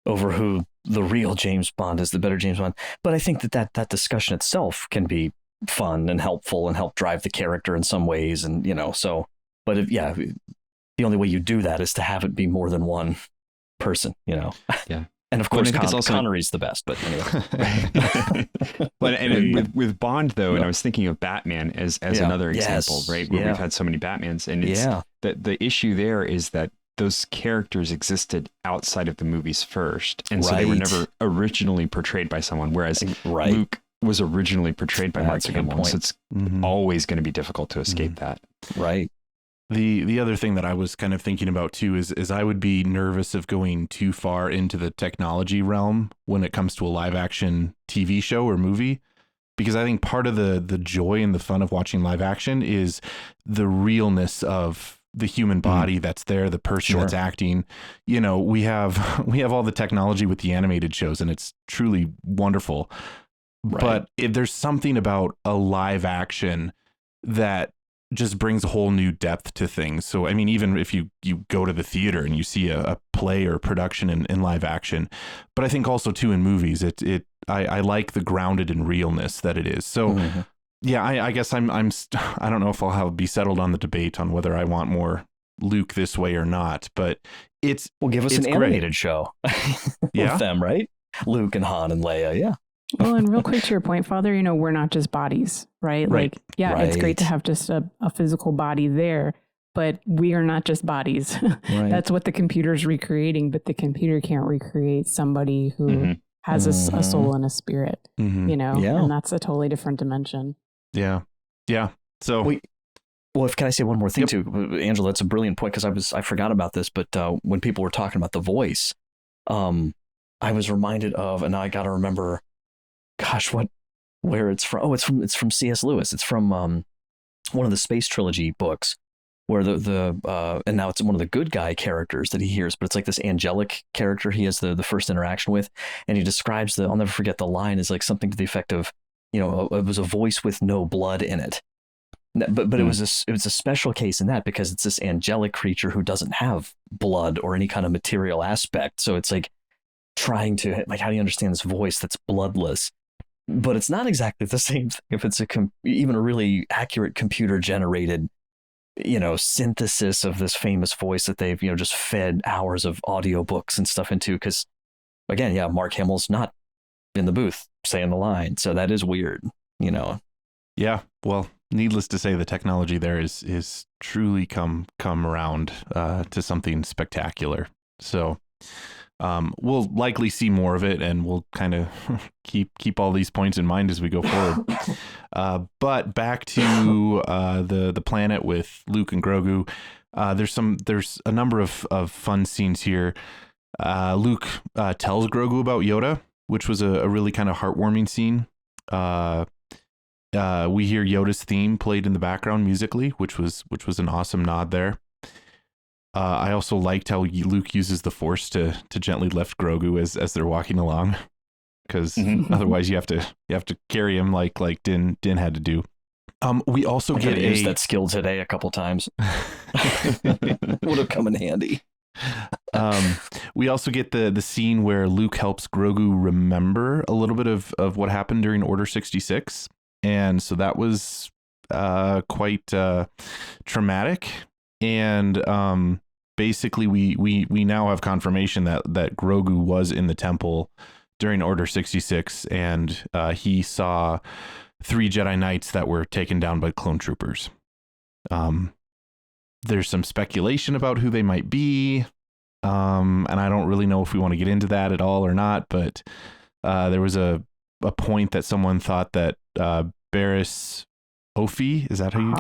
over who the real James Bond is, the better James Bond. But I think that discussion itself can be fun and helpful and help drive the character in some ways. And, but the only way you do that is to have it be more than one person, Yeah. And of course, Connery's the best, but anyway. But with Bond though, and I was thinking of Batman as another example, right? Where we've had so many Batmans, and it's the issue there is that those characters existed outside of the movies first, and so they were never originally portrayed by someone. Whereas Luke was originally portrayed by Mark Hamill, so it's always going to be difficult to escape that. Right. The other thing that I was kind of thinking about too is I would be nervous of going too far into the technology realm when it comes to a live action TV show or movie, because I think part of the joy and the fun of watching live action is the realness of the human body that's there, the person that's acting. We have all the technology with the animated shows, and it's truly wonderful. Right. But if there's something about a live action that just brings a whole new depth to things. So, I mean, even if you go to the theater and you see a play or production in live action, but I think also too in movies, I like the grounded in realness that it is. So I guess I don't know if I'll be settled on the debate on whether I want more Luke this way or not, but give us an animated show with them, right? Luke and Han and Leia. Yeah. Well, and real quick to your point, Father, we're not just bodies, right? It's great to have just a physical body there, but we are not just bodies. That's what the computer's recreating, but the computer can't recreate somebody who has a soul and a spirit, and that's a totally different dimension. Yeah. Yeah. So can I say one more thing too, Angela? That's a brilliant point, because I forgot about this, but when people were talking about the voice, I was reminded of, and now I got to remember, where it's from. Oh, it's from C.S. Lewis. It's from one of the Space Trilogy books, where and now it's one of the good guy characters that he hears, but it's like this angelic character he has the first interaction with, and he describes I'll never forget the line, is like something to the effect of, it was a voice with no blood in it. But it was a special case in that, because it's this angelic creature who doesn't have blood or any kind of material aspect. So it's like trying to, how do you understand this voice that's bloodless? But it's not exactly the same thing if it's even a really accurate computer generated, synthesis of this famous voice that they've, just fed hours of audiobooks and stuff into. Because again, Mark Hamill's not in the booth saying the line. So that is weird, Yeah. Well, needless to say, the technology there is truly come around to something spectacular. So we'll likely see more of it, and we'll kind of keep all these points in mind as we go forward. But back to the planet with Luke and Grogu. There's a number of fun scenes here. Luke tells Grogu about Yoda, which was a really kind of heartwarming scene. We hear Yoda's theme played in the background musically, which was an awesome nod there. I also liked how Luke uses the Force to gently lift Grogu as they're walking along, because otherwise you have to carry him like Din had to do. We also used that skill today a couple times. Would have come in handy. We also get the scene where Luke helps Grogu remember a little bit of what happened during Order 66, and so that was quite traumatic. And basically we now have confirmation that Grogu was in the temple during Order 66, and he saw 3 Jedi Knights that were taken down by clone troopers. There's some speculation about who they might be, and I don't really know if we want to get into that at all or not, but there was a point that someone thought that Barriss Offee, is that how you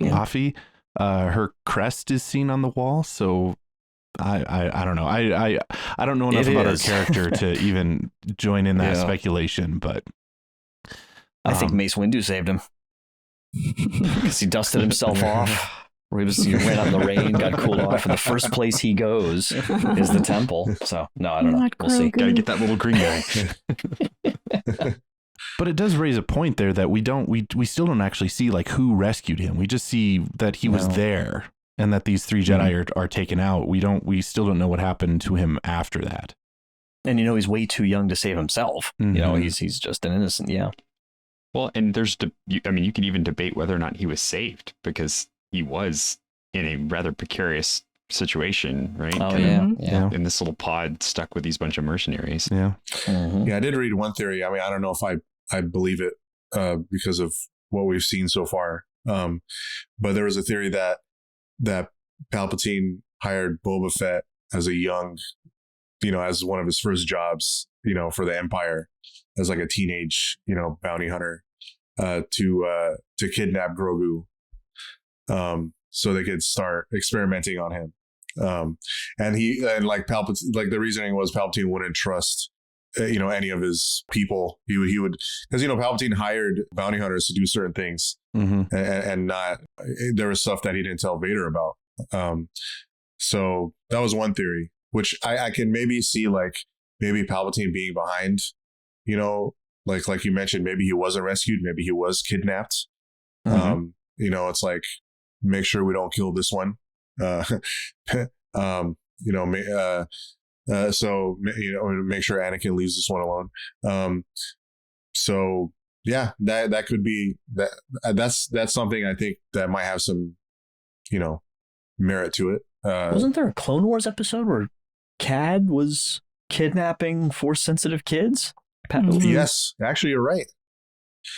Offee? Her crest is seen on the wall, so I don't know. I don't know enough about her character to even join in that speculation, but I think Mace Windu saved him, because he dusted himself off. He went out in the rain, got cooled off, and the first place he goes is the temple. So no, I don't know. We'll see. Got to get that little green guy. But it does raise a point there that we still don't actually see like who rescued him. We just see that he was there. and that these 3 Jedi are taken out. We still don't know what happened to him after that. And he's way too young to save himself. Mm-hmm. He's just an innocent. Yeah. Well, and you can even debate whether or not he was saved, because he was in a rather precarious situation, right? Oh, yeah. In this little pod stuck with these bunch of mercenaries. Yeah. Mm-hmm. Yeah, I did read one theory. I mean, I don't know if I believe it because of what we've seen so far. But there was a theory that Palpatine hired Boba Fett as a young, as one of his first jobs, for the Empire, as like a teenage, bounty hunter, to kidnap Grogu, so they could start experimenting on him. And like Palpatine, like the reasoning was Palpatine wouldn't trust, any of his people. He would, because Palpatine hired bounty hunters to do certain things, and not, there was stuff that he didn't tell Vader about. So that was one theory, which I can maybe see, like maybe Palpatine being behind, like you mentioned, maybe he wasn't rescued, maybe he was kidnapped. It's like, make sure we don't kill this one. So make sure Anakin leaves this one alone. So yeah, that could be that. That's something I think that might have some, merit to it. Wasn't there a Clone Wars episode where Cad was kidnapping Force-sensitive kids? Yes, actually, you're right.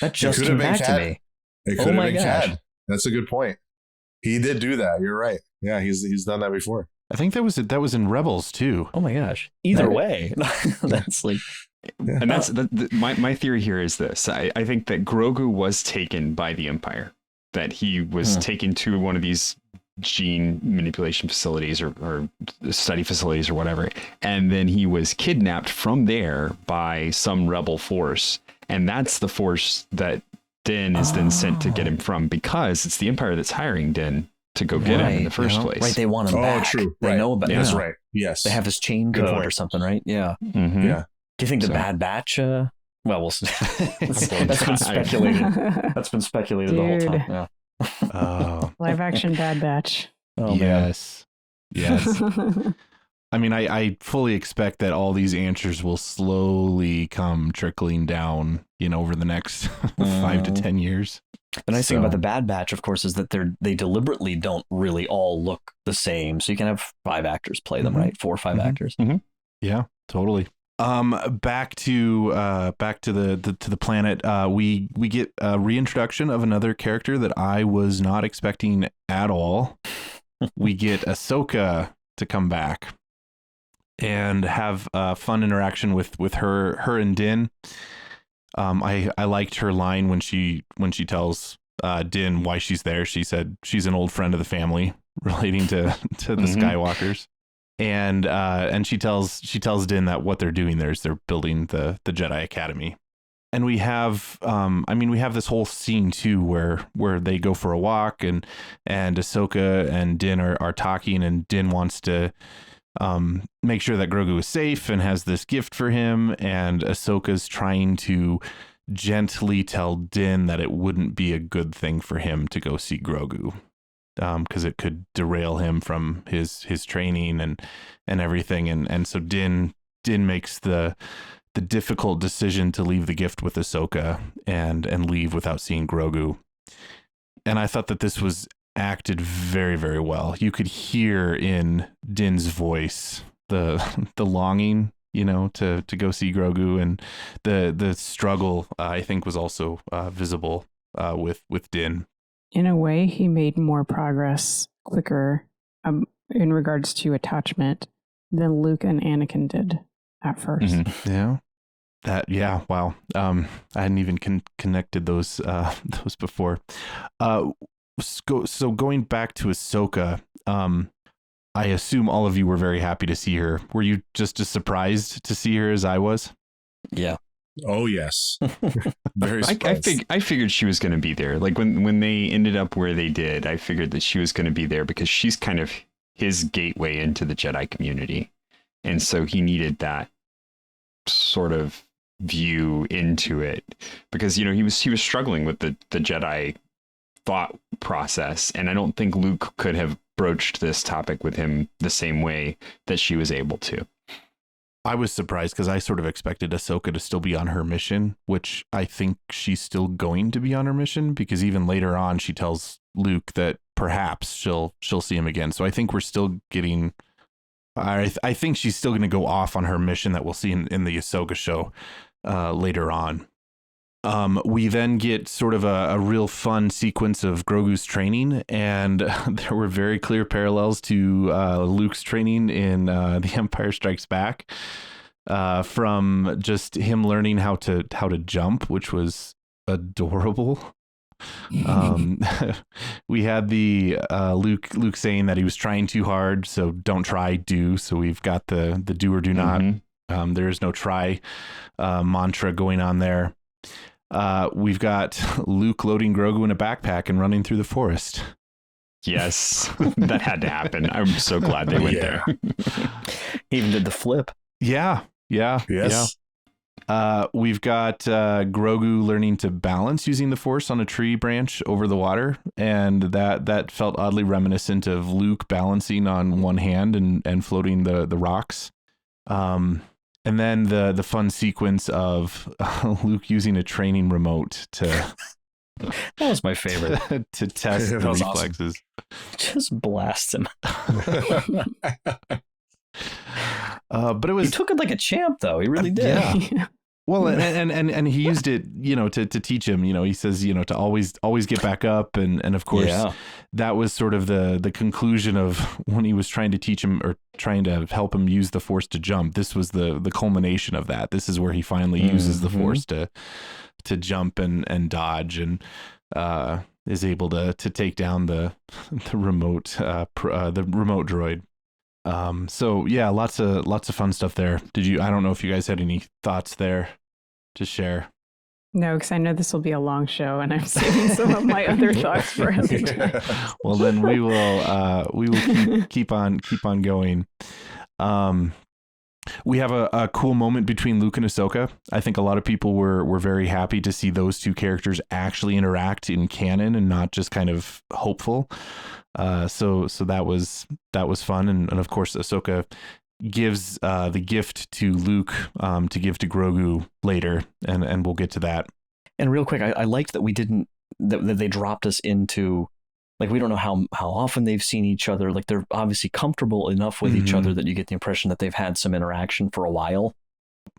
That just came back to me. It could have been Cad. That's a good point. He did do that. You're right. Yeah, he's done that before. I think that was in Rebels too. Oh my gosh! Either way, that's like, and that's my theory here is this. I think that Grogu was taken by the Empire. That he was taken to one of these gene manipulation facilities or study facilities or whatever, and then he was kidnapped from there by some rebel force, and that's the force that Din is then sent to get him from, because it's the Empire that's hiring Din to go get him in the first place. Right, they want him back. Oh, true. They know about it. That's right. Yes. They have his chain code or something, right? Yeah. Mm-hmm. Yeah. Do you think the Bad Batch? Well, we'll see. That's been speculated. That's been speculated the whole time. Yeah. Live action Bad Batch. Oh, yes. I mean, I fully expect that all these answers will slowly come trickling down, over the next 5 to 10 years. The nice thing about the Bad Batch, of course, is that they deliberately don't really all look the same. So you can have 5 actors play them, right? 4 or 5 actors. Mm-hmm. Yeah, totally. Back to the planet. We get a reintroduction of another character that I was not expecting at all. We get Ahsoka to come back and have a fun interaction with her and Din. I liked her line when she tells Din why she's there. She said she's an old friend of the family, relating to the Skywalkers. And she tells Din that what they're doing there is they're building the Jedi Academy. And we have this whole scene too where they go for a walk and Ahsoka and Din are talking, and Din wants to make sure that Grogu is safe and has this gift for him, and Ahsoka's trying to gently tell Din that it wouldn't be a good thing for him to go see Grogu, because it could derail him from his training and everything, and so Din makes the difficult decision to leave the gift with Ahsoka and leave without seeing Grogu. And I thought that this was acted very, very well. You could hear in Din's voice the longing, to go see Grogu, and the struggle, I think, was also visible with Din. In a way, he made more progress quicker in regards to attachment than Luke and Anakin did at first. Mm-hmm. Yeah. Wow. I hadn't even connected those before. So going back to Ahsoka, I assume all of you were very happy to see her. Were you just as surprised to see her as I was? Yeah. Oh yes. Very surprised. I figured she was going to be there. Like when they ended up where they did, I figured that she was going to be there because she's kind of his gateway into the Jedi community, and so he needed that sort of view into it, because he was struggling with the Jedi thought process, and I don't think Luke could have broached this topic with him the same way that she was able to. I was surprised because I sort of expected Ahsoka to still be on her mission, which I think she's still going to be on her mission, because even later on she tells Luke that perhaps she'll see him again. So I think we're still getting. I think she's still going to go off on her mission that we'll see in the Ahsoka show later on. We then get sort of a real fun sequence of Grogu's training, and there were very clear parallels to Luke's training in The Empire Strikes Back, from just him learning how to jump, which was adorable. We had the Luke saying that he was trying too hard, so don't try, do. So we've got the do or do not. There is no try mantra going on there. We've got Luke loading Grogu in a backpack and running through the forest. Yes, that had to happen. I'm so glad they went there. He even did the flip. Yeah. Yes. We've got Grogu learning to balance using the Force on a tree branch over the water, and that felt oddly reminiscent of Luke balancing on one hand and floating the rocks. And then the fun sequence of Luke using a training remote to that was my favorite to test the reflexes. Awesome. Just blast him. But it was, he took it like a champ, though. He really did. Yeah. Well, and he used it, to teach him. He says, to always get back up, and of course, that was sort of the conclusion of when he was trying to teach him or trying to help him use the Force to jump. This was the culmination of that. This is where he finally uses the Force to jump and dodge, and is able to take down the remote droid. So yeah, lots of fun stuff there. I don't know if you guys had any thoughts there to share. No, because I know this will be a long show, and I'm saving some of my other thoughts for other time. Well, then we will keep on going. We have a cool moment between Luke and Ahsoka. I think a lot of people were very happy to see those two characters actually interact in canon and not just kind of hopeful. So that was fun, and of course Ahsoka gives the gift to Luke to give to Grogu later, and we'll get to that. And real quick, I liked that that they dropped us into, like, we don't know how often they've seen each other. Like, they're obviously comfortable enough with each other that you get the impression that they've had some interaction for a while.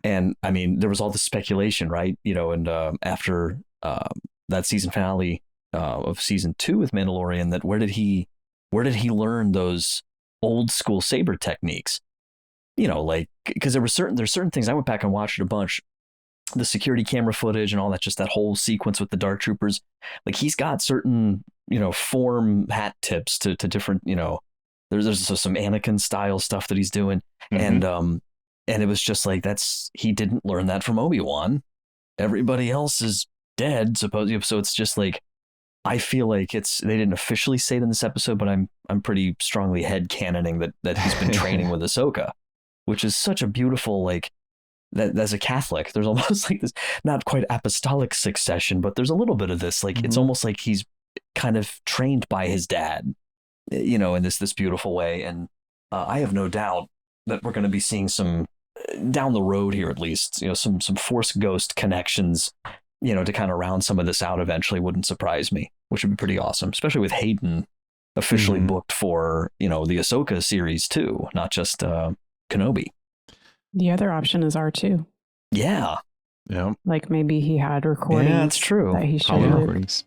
And I mean, there was all this speculation, right? And after that season finale of season 2 with Mandalorian, that where did he learn those old school saber techniques? Like, because there's certain things I went back and watched a bunch, the security camera footage and all that, just that whole sequence with the Dark Troopers. Like, he's got certain form hat tips to different, there's some Anakin style stuff that he's doing, and it was just like, he didn't learn that from Obi-Wan. Everybody else is dead, supposedly. So it's just like, I feel like they didn't officially say it in this episode, but I'm pretty strongly headcanoning that he's been training with Ahsoka, which is such a beautiful, like, that as a Catholic, there's almost like this, not quite apostolic succession, but there's a little bit of this, like, it's almost like he's kind of trained by his dad, in this beautiful way. And I have no doubt that we're going to be seeing some down the road here, at least, some Force Ghost connections, to kind of round some of this out eventually. Wouldn't surprise me, which would be pretty awesome, especially with Hayden officially booked for, the Ahsoka series too, not just Kenobi. The other option is R2. Yeah. Like, maybe he had recordings. Yeah, that's true. That he showed recordings.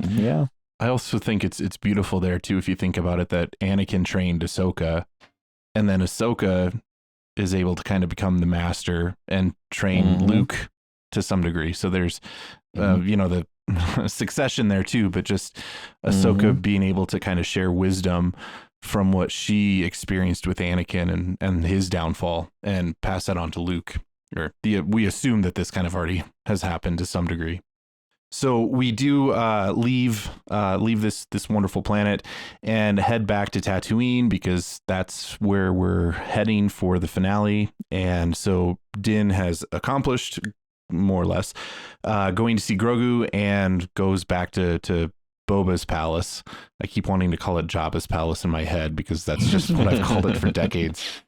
Yeah. I also think it's beautiful there too, if you think about it, that Anakin trained Ahsoka, and then Ahsoka is able to kind of become the master and train Luke to some degree. So there's, the succession there too, but just Ahsoka being able to kind of share wisdom from what she experienced with Anakin and his downfall, and pass that on to Luke. We assume that this kind of already has happened to some degree. So we do leave this wonderful planet and head back to Tatooine, because that's where we're heading for the finale. And so Din has accomplished, more or less, going to see Grogu, and goes back to Boba's palace. I keep wanting to call it Jabba's palace in my head because that's just what I've called it for decades.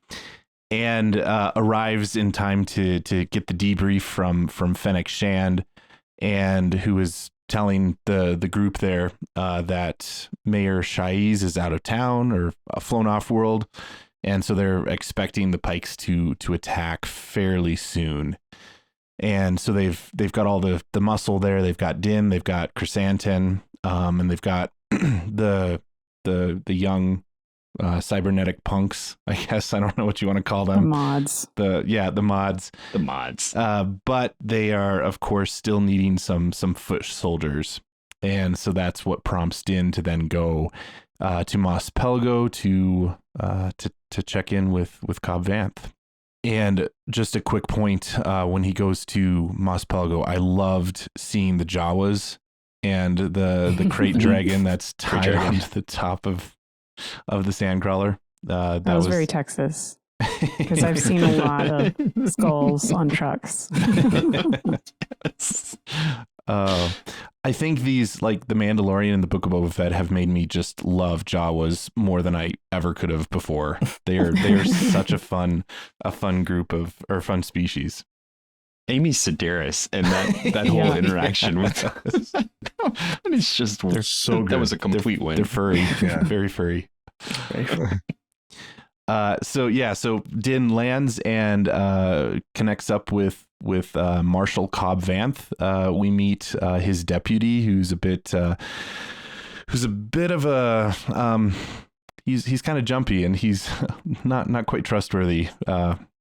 And arrives in time to get the debrief from Fennec Shand, and who is telling the group there that Mayor Shaiz is out of town or flown off world, and so they're expecting the Pikes to attack fairly soon. And so they've got all the muscle there. They've got Din, they've got Chrysanthemum, and they've got the young cybernetic punks, I guess. I don't know what you want to call them. The mods. The mods. But they are, of course, still needing some foot soldiers. And so that's what prompts Din to then go to Mos Pelgo to check in with Cobb Vanth. And just a quick point, when he goes to Mos Pelgo, I loved seeing the Jawas and the crate dragon that's tied onto the top of the sandcrawler. That was very Texas, because I've seen a lot of skulls on trucks. I think these, like The Mandalorian and the Book of Boba Fett, have made me just love Jawas more than I ever could have before. They are such a fun group or fun species. Amy Sedaris and that whole interaction with us. It's just, they're so good. That was a complete win. They're furry. Yeah. Very furry. So Din lands and connects up with Marshal Cobb Vanth. We meet his deputy, who's a bit of a he's kind of jumpy, and he's not quite trustworthy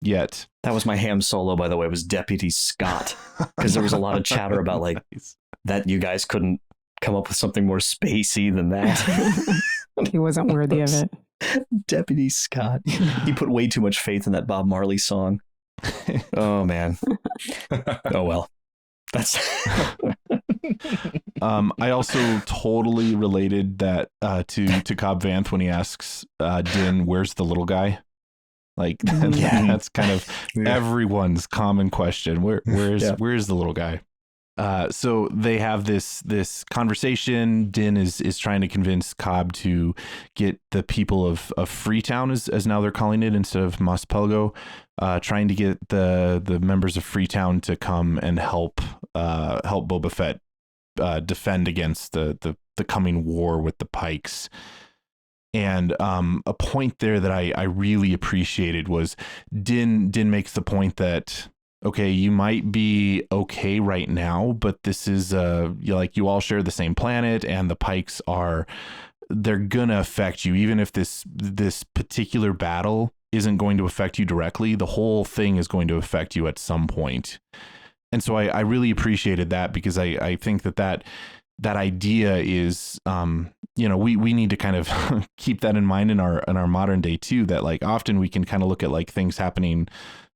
yet. That was my ham solo, by the way, was Deputy Scott, because there was a lot of chatter about like that you guys couldn't come up with something more spacey than that. He wasn't worthy of it. Deputy Scott. He put way too much faith in that Bob Marley song. Oh man. Oh well. That's I also totally related that to Cobb Vanth when he asks Din, where's the little guy? Like that's kind of everyone's common question. Where's the little guy? So they have this conversation. Din is trying to convince Cobb to get the people of Freetown, as now they're calling it, instead of Mos Pelgo, trying to get the members of Freetown to come and help Boba Fett defend against the coming war with the Pikes. And a point there that I really appreciated was Din makes the point that, okay, you might be okay right now, but this is you all share the same planet, and the Pikes they're gonna affect you. Even if this particular battle isn't going to affect you directly, the whole thing is going to affect you at some point. And so I really appreciated that, because I think that idea is, we need to kind of keep that in mind in our modern day too, that like often we can kind of look at like things happening,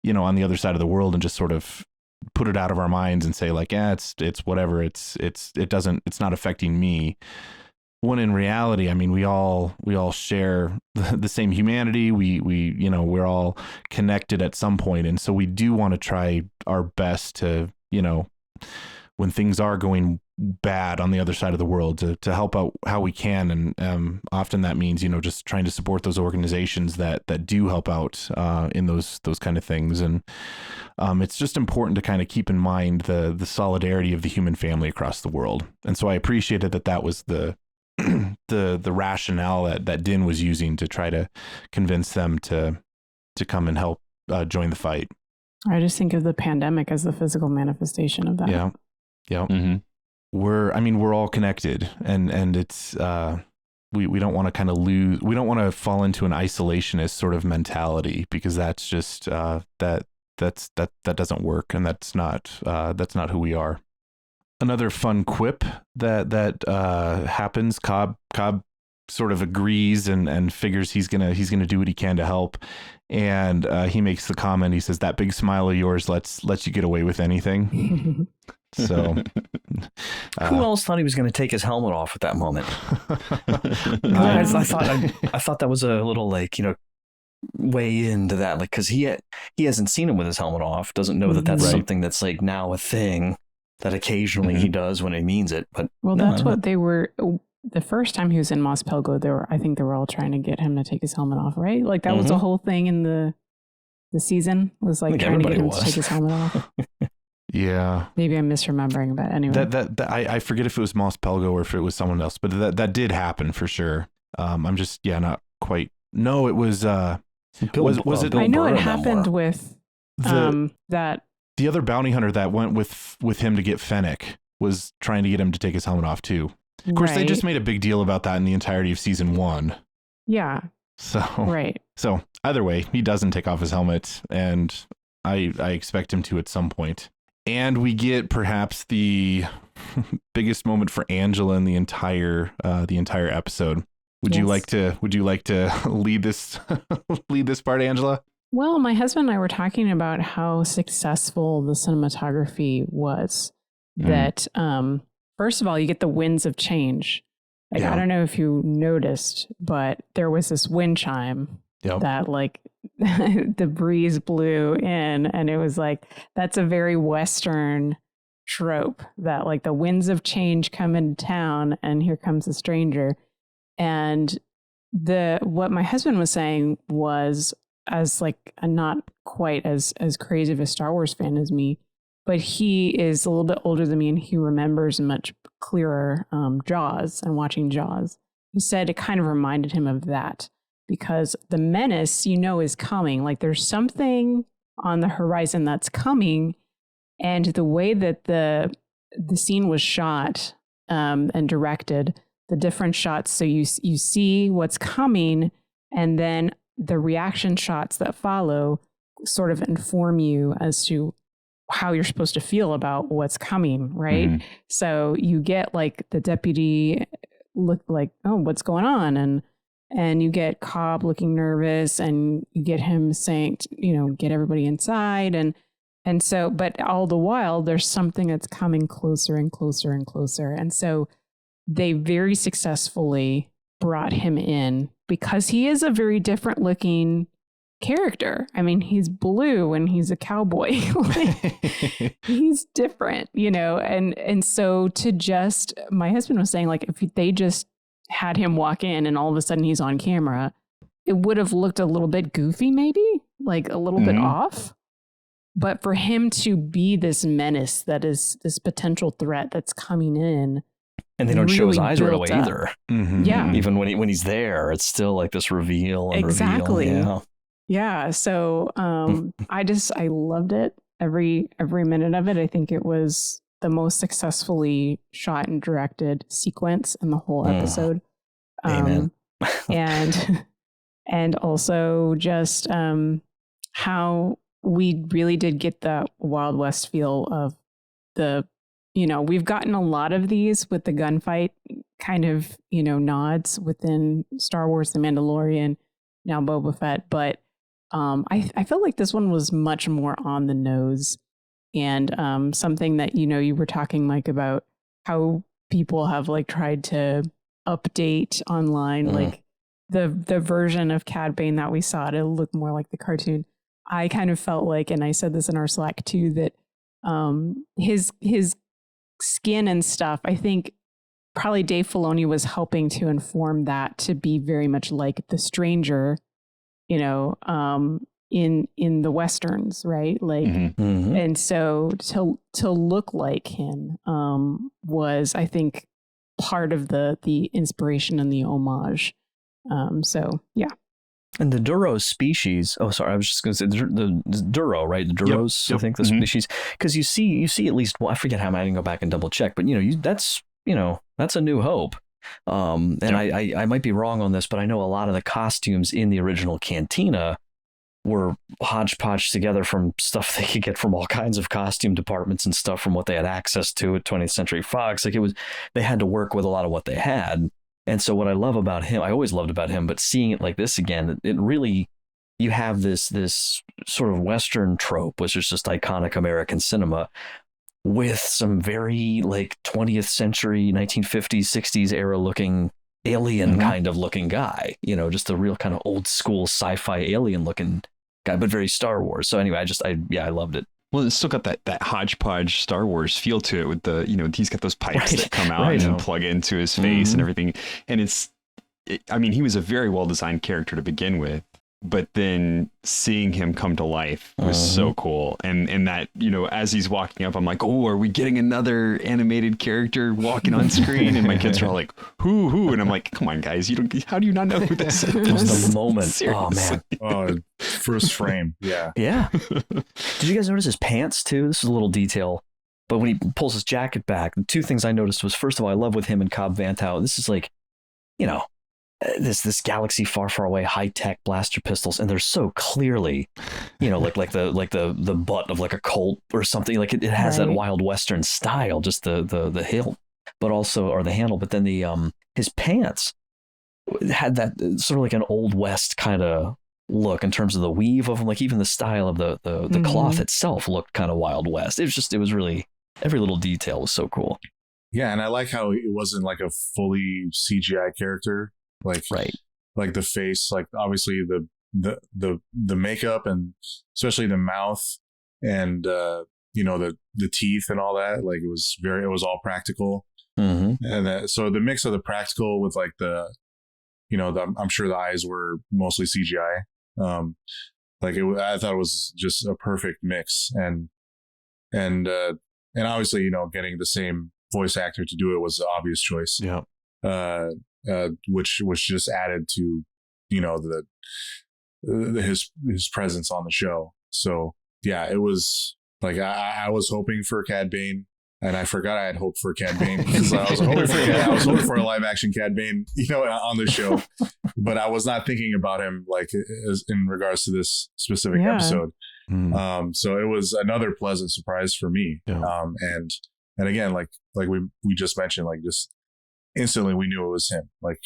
on the other side of the world and just sort of put it out of our minds and say like, it's whatever. It's not affecting me. When in reality, I mean, we all share the same humanity. We're all connected at some point. And so we do want to try our best to, when things are going bad on the other side of the world, to help out how we can. And often that means, just trying to support those organizations that do help out in those kind of things. And it's just important to kind of keep in mind the solidarity of the human family across the world. And so I appreciated that was the rationale that Din was using to try to convince them to come and help join the fight. I just think of the pandemic as the physical manifestation of that. Yeah. Mm-hmm. We're all connected, and it's we don't want to kind of we don't want to fall into an isolationist sort of mentality, because that's just that doesn't work, and that's not who we are. Another fun quip that happens, Cobb sort of agrees and figures he's gonna do what he can to help, and he makes the comment, he says, that big smile of yours lets you get away with anything. So who else thought he was going to take his helmet off at that moment? I thought that was a little way into that, like, because he hasn't seen him with his helmet off, doesn't know that's something that's like now a thing that occasionally he does when he means it. But that's what they were. the first time he was in Mos Pelgo, I think they were all trying to get him to take his helmet off, right? Like that was the whole thing in the season, was like trying to get him to take his helmet off. Yeah. Maybe I'm misremembering, but anyway. That I forget if it was Mos Pelgo or if it was someone else, but that did happen for sure. I'm just not quite. No, it was was it? I know it happened with that. The other bounty hunter that went with him to get Fennec was trying to get him to take his helmet off too. Of course, they just made a big deal about that in the entirety of season 1. Yeah. So right. So either way, he doesn't take off his helmet, and I expect him to at some point. And we get perhaps the biggest moment for Angela in the entire episode. Would you like to lead this part, Angela? Well, my husband and I were talking about how successful the cinematography was. That first of all, you get the winds of change. Like I don't know if you noticed, but there was this wind chime that like the breeze blew in, and it was like, that's a very Western trope, that like the winds of change come into town and here comes a stranger. And what my husband was saying was, as like a not quite as crazy of a Star Wars fan as me, but he is a little bit older than me, and he remembers much clearer Jaws and watching Jaws. He said it kind of reminded him of that, because the menace, is coming. Like there's something on the horizon that's coming, and the way that the scene was shot and directed, the different shots, so you see what's coming, and then the reaction shots that follow sort of inform you as to how you're supposed to feel about what's coming, right? Mm-hmm. So you get like the deputy look like, oh, what's going on? And you get Cobb looking nervous, and you get him saying, get everybody inside. And so, but all the while there's something that's coming closer and closer and closer. And so they very successfully brought him in, because he is a very different looking character. I mean, he's blue and he's a cowboy. He's different, and so my husband was saying, like, if they just had him walk in and all of a sudden he's on camera, it would have looked a little bit goofy, maybe like a little bit off. But for him to be this menace, that is this potential threat that's coming in, and they don't show his eyes right away either. Mm-hmm. Yeah, even when he's there, it's still like this reveal and exactly. reveal. Yeah. So I loved it, every minute of it. I think it was the most successfly shot and directed sequence in the whole episode. Amen. and also just how we really did get the Wild West feel of we've gotten a lot of these with the gunfight kind of, nods within Star Wars, The Mandalorian, now Boba Fett. But I felt like this one was much more on the nose, and something that, you were talking, Mike, about how people have like tried to update online, like the version of Cad Bane that we saw to look more like the cartoon. I kind of felt like, and I said this in our Slack too, that his skin and stuff, I think probably Dave Filoni was helping to inform that to be very much like the stranger, in the Westerns, right? Like, and so to look like him was, I think, part of the inspiration and the homage. So yeah. And the Duro species. Oh, sorry, I was just going to say the Duro, right? The Duros, yep. I think the species, because you see at least. Well, I forget how many. I didn't go back and double check, but that's A New Hope. And I might be wrong on this, but I know a lot of the costumes in the original Cantina were hodgepodge together from stuff they could get from all kinds of costume departments and stuff from what they had access to at 20th Century Fox. Like they had to work with a lot of what they had. And so what I love about him, I always loved about him, but seeing it like this again, it really, you have this sort of Western trope, which is just iconic American cinema, with some very like 20th century, 1950s, 60s era looking alien kind of looking guy, just a real kind of old school sci-fi alien looking guy, but very Star Wars. So anyway, I loved it. Well, it's still got that hodgepodge Star Wars feel to it with the, he's got those pipes that come out and plug into his face and everything. And I mean, he was a very well designed character to begin with, but then seeing him come to life was so cool. And that, as he's walking up, I'm like, oh, are we getting another animated character walking on screen? And my kids are all like, who? And I'm like, come on, guys, how do you not know who this is? Just the moment. Seriously. Oh, man. First frame. Yeah. Yeah. Did you guys notice his pants too? This is a little detail. But when he pulls his jacket back, the two things I noticed was, first of all, I love with him and Cobb Van't. This is like, this galaxy far, far away, high tech blaster pistols, and they're so clearly, like the butt of like a Colt or something. Like it has that Wild Western style, just the hilt, but also or the handle. But then his pants had that sort of like an Old West kind of look in terms of the weave of them. Like even the style of the cloth itself looked kind of Wild West. It was really, every little detail was so cool. Yeah, and I like how it wasn't like a fully CGI character. Like the face, like obviously the makeup and especially the mouth and the teeth and all that, like it was all practical. And so the mix of the practical with like I'm sure the eyes were mostly CGI. I thought it was just a perfect mix, and obviously getting the same voice actor to do it was the obvious choice. Yeah. Which just added to his presence on the show. So yeah, it was like I was hoping for Cad Bane, and I forgot I had hoped for Cad Bane because I was hoping for a live action Cad Bane on the show, but I was not thinking about him like as in regards to this specific episode. So it was another pleasant surprise for me. And again, like we just mentioned, like just instantly we knew it was him, like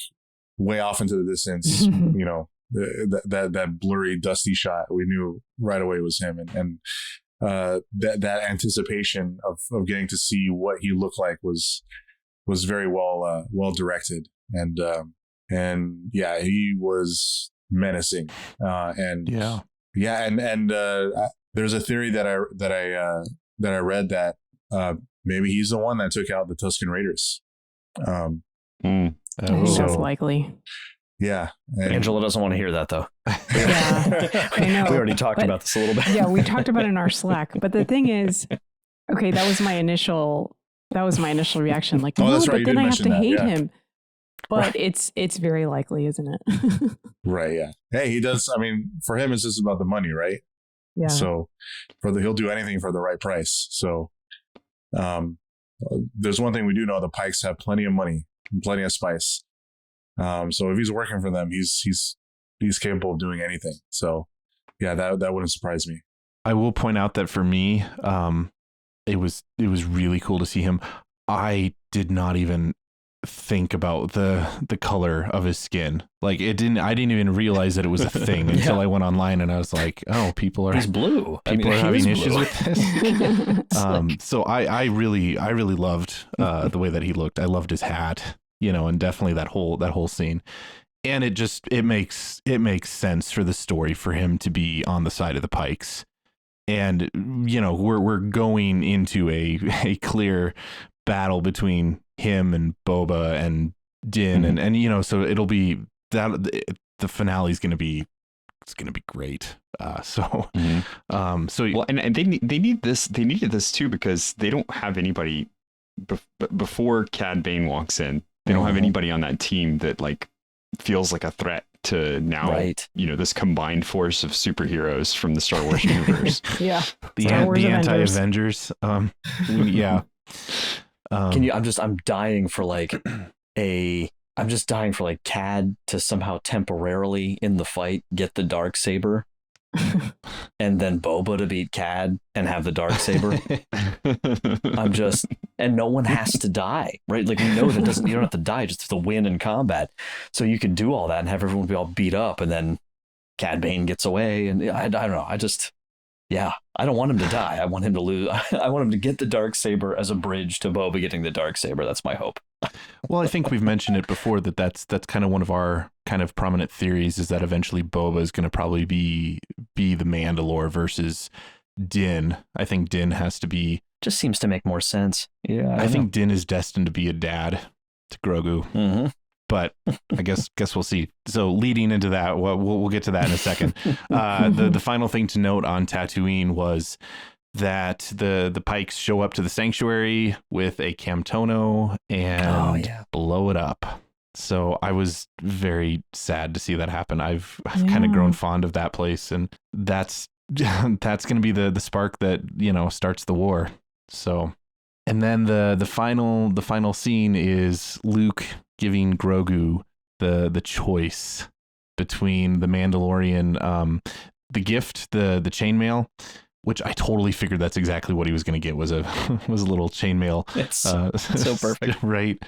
way off into the distance, that blurry, dusty shot. We knew right away it was him. And that anticipation of getting to see what he looked like was very well directed. And yeah, he was menacing. And there's a theory that I read that maybe he's the one that took out the Tusken Raiders. That's likely. Yeah. Angela doesn't want to hear that though. Yeah, I know. We already talked about this a little bit. Yeah, we talked about it in our Slack. But the thing is, okay, that was my initial reaction. Like, no, that's but right. then I have to hate him. But Right. it's very likely, isn't it? Right. Yeah. Hey, he does. I mean, for him, it's just about the money, right? Yeah. So he'll do anything for the right price. So, there's one thing we do know: the Pikes have plenty of money and plenty of spice. So if he's working for them, he's capable of doing anything. So yeah, that wouldn't surprise me. I will point out that for me, it was really cool to see him. I did not even think about the color of his skin. Like I didn't even realize that it was a thing until I went online and I was like, oh, he's blue. People are having issues with this. So I really loved the way that he looked. I loved his hat, and definitely that whole scene. And it makes sense for the story for him to be on the side of the Pikes. And we're going into a clear battle between him and Boba and Din, and so it'll be that the finale is going to be great. So and they needed this too, because they don't have anybody before Cad Bane walks in. They don't have anybody on that team that like feels like a threat to now, this combined force of superheroes from the Star Wars universe. Yeah. The anti-Avengers. Yeah. I'm dying for Cad to somehow temporarily in the fight get the Darksaber and then Boba to beat Cad and have the Darksaber. And no one has to die, right? Like we know you don't have to die just to win in combat. So you can do all that and have everyone be all beat up, and then Cad Bane gets away. And I don't know. I don't want him to die. I want him to lose. I want him to get the Darksaber as a bridge to Boba getting the Darksaber. That's my hope. Well, I think we've mentioned it before that's kind of one of our kind of prominent theories, is that eventually Boba is going to probably be the Mandalore versus Din. I think Din has to be. Just seems to make more sense. Yeah, I think Din is destined to be a dad to Grogu. Mm-hmm. But I guess we'll see. So leading into that, we'll get to that in a second. The final thing to note on Tatooine was that the Pikes show up to the sanctuary with a Camtono and blow it up. So I was very sad to see that happen. I've kind of grown fond of that place, and that's going to be the spark that, starts the war. So, and then the final scene is Luke giving Grogu the choice between the Mandalorian, the gift, the chainmail, which I totally figured that's exactly what he was going to get was a little chainmail. It's so perfect, right?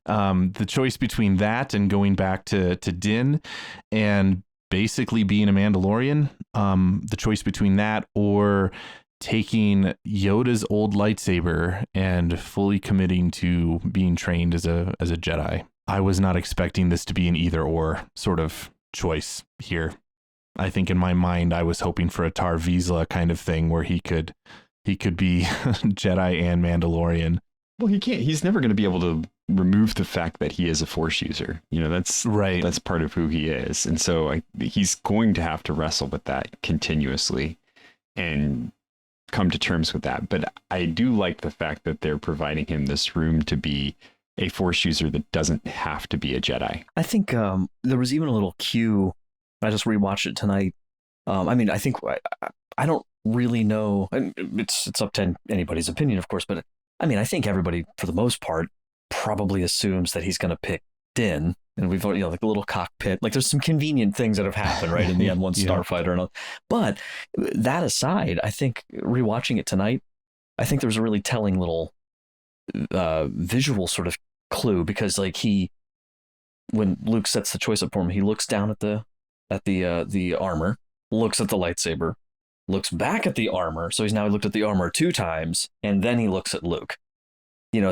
The choice between that and going back to Din and basically being a Mandalorian, the choice between that or taking Yoda's old lightsaber and fully committing to being trained as a Jedi. I was not expecting this to be an either or sort of choice here. I think in my mind, I was hoping for a Tar Vizsla kind of thing where he could be Jedi and Mandalorian. Well, he can't. He's never going to be able to remove the fact that he is a Force user. That's right. That's part of who he is, and so he's going to have to wrestle with that continuously and come to terms with that. But I do like the fact that they're providing him this room to be a Force user that doesn't have to be a Jedi. I think there was even a little cue. I just rewatched it tonight. I think I don't really know. It's up to anybody's opinion, of course. But I think everybody, for the most part, probably assumes that he's going to pick Din. And we've already, like the little cockpit. Like there's some convenient things that have happened, right, in the N1 Starfighter and all. But that aside, I think rewatching it tonight, I think there was a really telling little visual sort of clue because when Luke sets the choice up for him, he looks down at the armor, looks at the lightsaber, looks back at the armor. So he's now looked at the armor 2 times, and then he looks at Luke.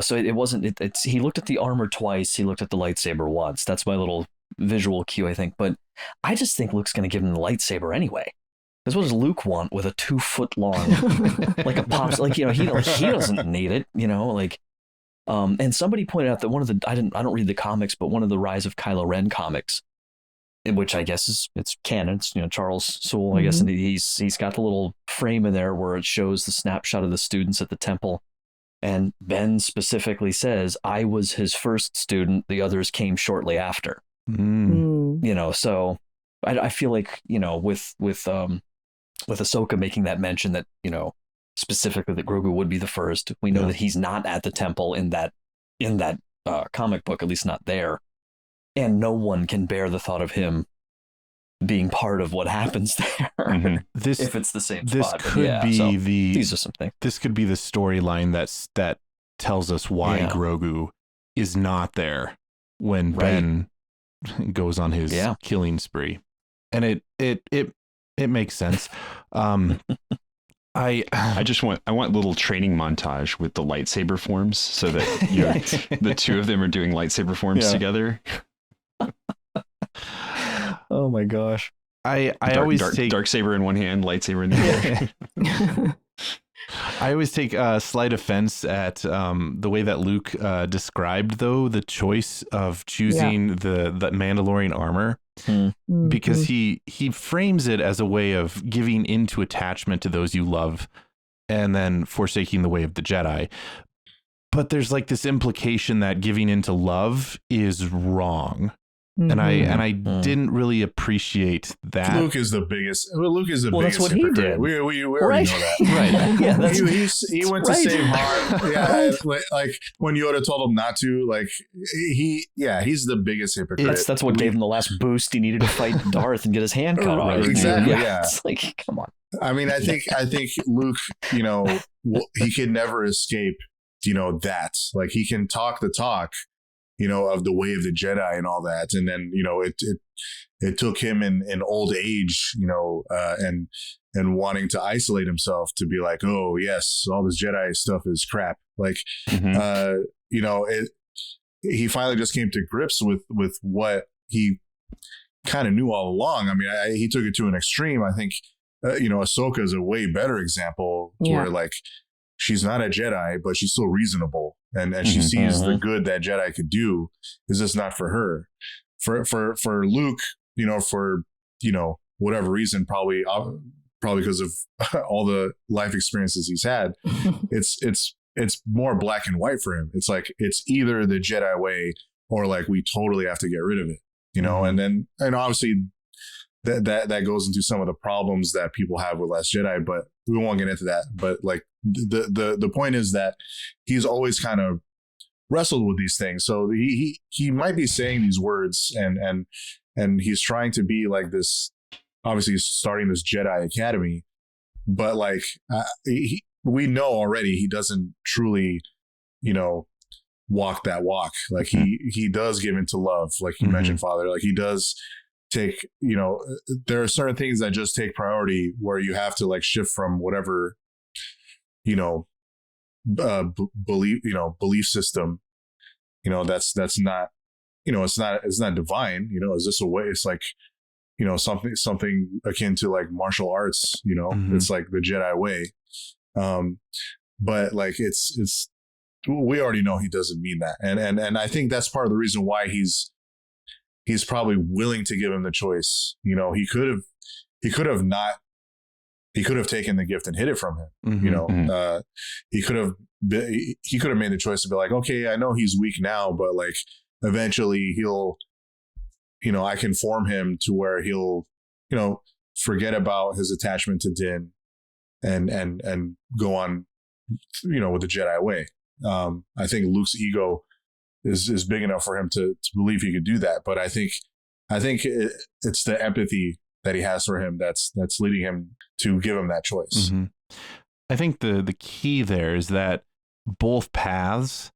So it wasn't. He looked at the armor twice. He looked at the lightsaber once. That's my little visual cue, I think. But I just think Luke's going to give him the lightsaber anyway. Because what does Luke want with a 2-foot long, like a pops? He doesn't need it. And somebody pointed out that one of the I don't read the comics, but one of the Rise of Kylo Ren comics, which I guess it's canon. It's, Charles Soule, I guess, and he's got the little frame in there where it shows the snapshot of the students at the temple, and Ben specifically says, "I was his first student. The others came shortly after." So I feel like with Ahsoka making that mention that specifically that Grogu would be the first. We know that he's not at the temple in that comic book, at least not there. And no one can bear the thought of him being part of what happens there. Mm-hmm. If it's the same spot. These are some things. This could be the storyline that tells us why Grogu is not there when Ben goes on his killing spree. And it makes sense. I want little training montage with the lightsaber forms so that the two of them are doing lightsaber forms together. Oh my gosh. I always take dark saber in one hand, lightsaber in the other. I always take slight offense at the way that Luke described the choice of choosing the Mandalorian armor. Because he frames it as a way of giving into attachment to those you love and then forsaking the way of the Jedi. But there's this implication that giving into love is wrong. And I didn't really appreciate that. Luke is the biggest. That's what he did. We already know that. Right. He went to save Han. Yeah, like when Yoda told him not to. He's the biggest hypocrite. That's what gave him the last boost he needed to fight Darth and get his hand cut off. Exactly. Yeah. It's come on. I mean, I think Luke, he could never escape, that. He can talk the talk, of the way of the Jedi and all that. And then, it took him in old age, and wanting to isolate himself to be like, oh yes, all this Jedi stuff is crap. He finally just came to grips with what he kind of knew all along. I mean, he took it to an extreme. I think Ahsoka is a way better example where like she's not a Jedi, but she's still reasonable, and she sees the good that Jedi could do. Is just not for her. For Luke, for whatever reason, probably because of all the life experiences he's had, it's more black and white for him. It's like it's either the Jedi way or like we totally have to get rid of it, and obviously that goes into some of the problems that people have with Last Jedi, but we won't get into that. But like the point is that he's always kind of wrestled with these things. So he might be saying these words and he's trying to be like this. Obviously, he's starting this Jedi Academy, but like we know already he doesn't truly, walk that walk. Like he does give into love, like you mentioned, Father. Like he does take, there are certain things that just take priority where you have to like shift from whatever, belief system, that's not, it's not divine, is this a way? It's like, something akin to like martial arts, it's like the Jedi way. But like it's we already know he doesn't mean that. And I think that's part of the reason why he's probably willing to give him the choice. He could have taken the gift and hid it from him. He could have made the choice to be like, okay, I know he's weak now, but like eventually he'll, I can form him to where he'll, forget about his attachment to Din and go on, with the Jedi way. I think Luke's ego is big enough for him to believe he could do that. But I think it's the empathy that he has for him that's leading him to give him that choice. I think the key there is that both paths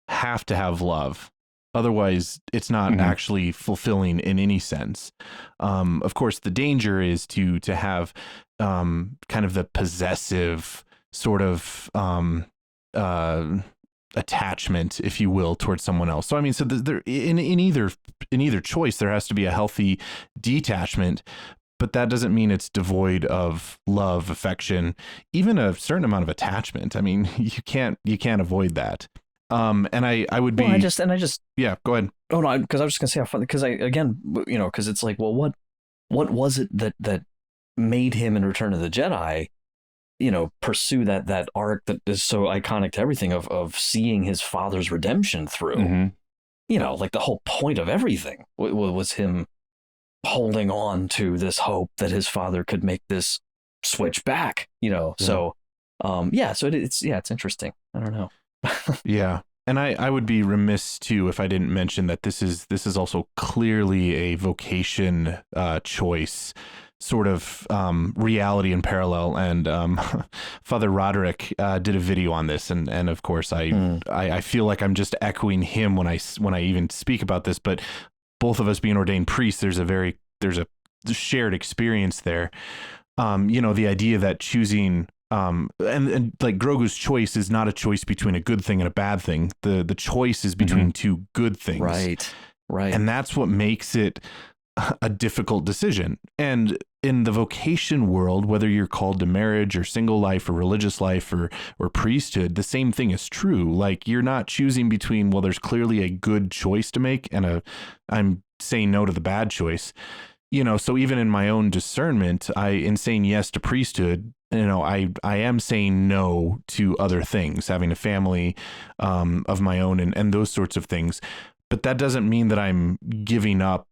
have to have love. Otherwise, it's not actually fulfilling in any sense. Of course, the danger is to have kind of the possessive sort of attachment, if you will, towards someone else. So I mean, so there in either choice, there has to be a healthy detachment, but that doesn't mean it's devoid of love, affection, even a certain amount of attachment. I mean, you can't avoid that. And I would be. Well, I just. Yeah, go ahead. Oh no, because I was just gonna say how funny. Because because it's like, well, what was it that made him in Return of the Jedi, pursue that arc that is so iconic to everything of seeing his father's redemption through. Like the whole point of everything was him holding on to this hope that his father could make this switch back. So it's interesting. I don't know. Yeah. And I would be remiss too if I didn't mention that this is also clearly a vocation choice, sort of reality in parallel. And Father Roderick did a video on this, and of course I feel like I'm just echoing him when I even speak about this. But both of us being ordained priests, there's a shared experience there. The idea that choosing. And like Grogu's choice is not a choice between a good thing and a bad thing. The choice is between two good things. Right. And that's what makes it a difficult decision. And in the vocation world, whether you're called to marriage or single life or religious life or priesthood, the same thing is true. Like you're not choosing between, well, there's clearly a good choice to make and I'm saying no to the bad choice. So even in my own discernment, in saying yes to priesthood, I am saying no to other things, having a family of my own and those sorts of things. But that doesn't mean that I'm giving up,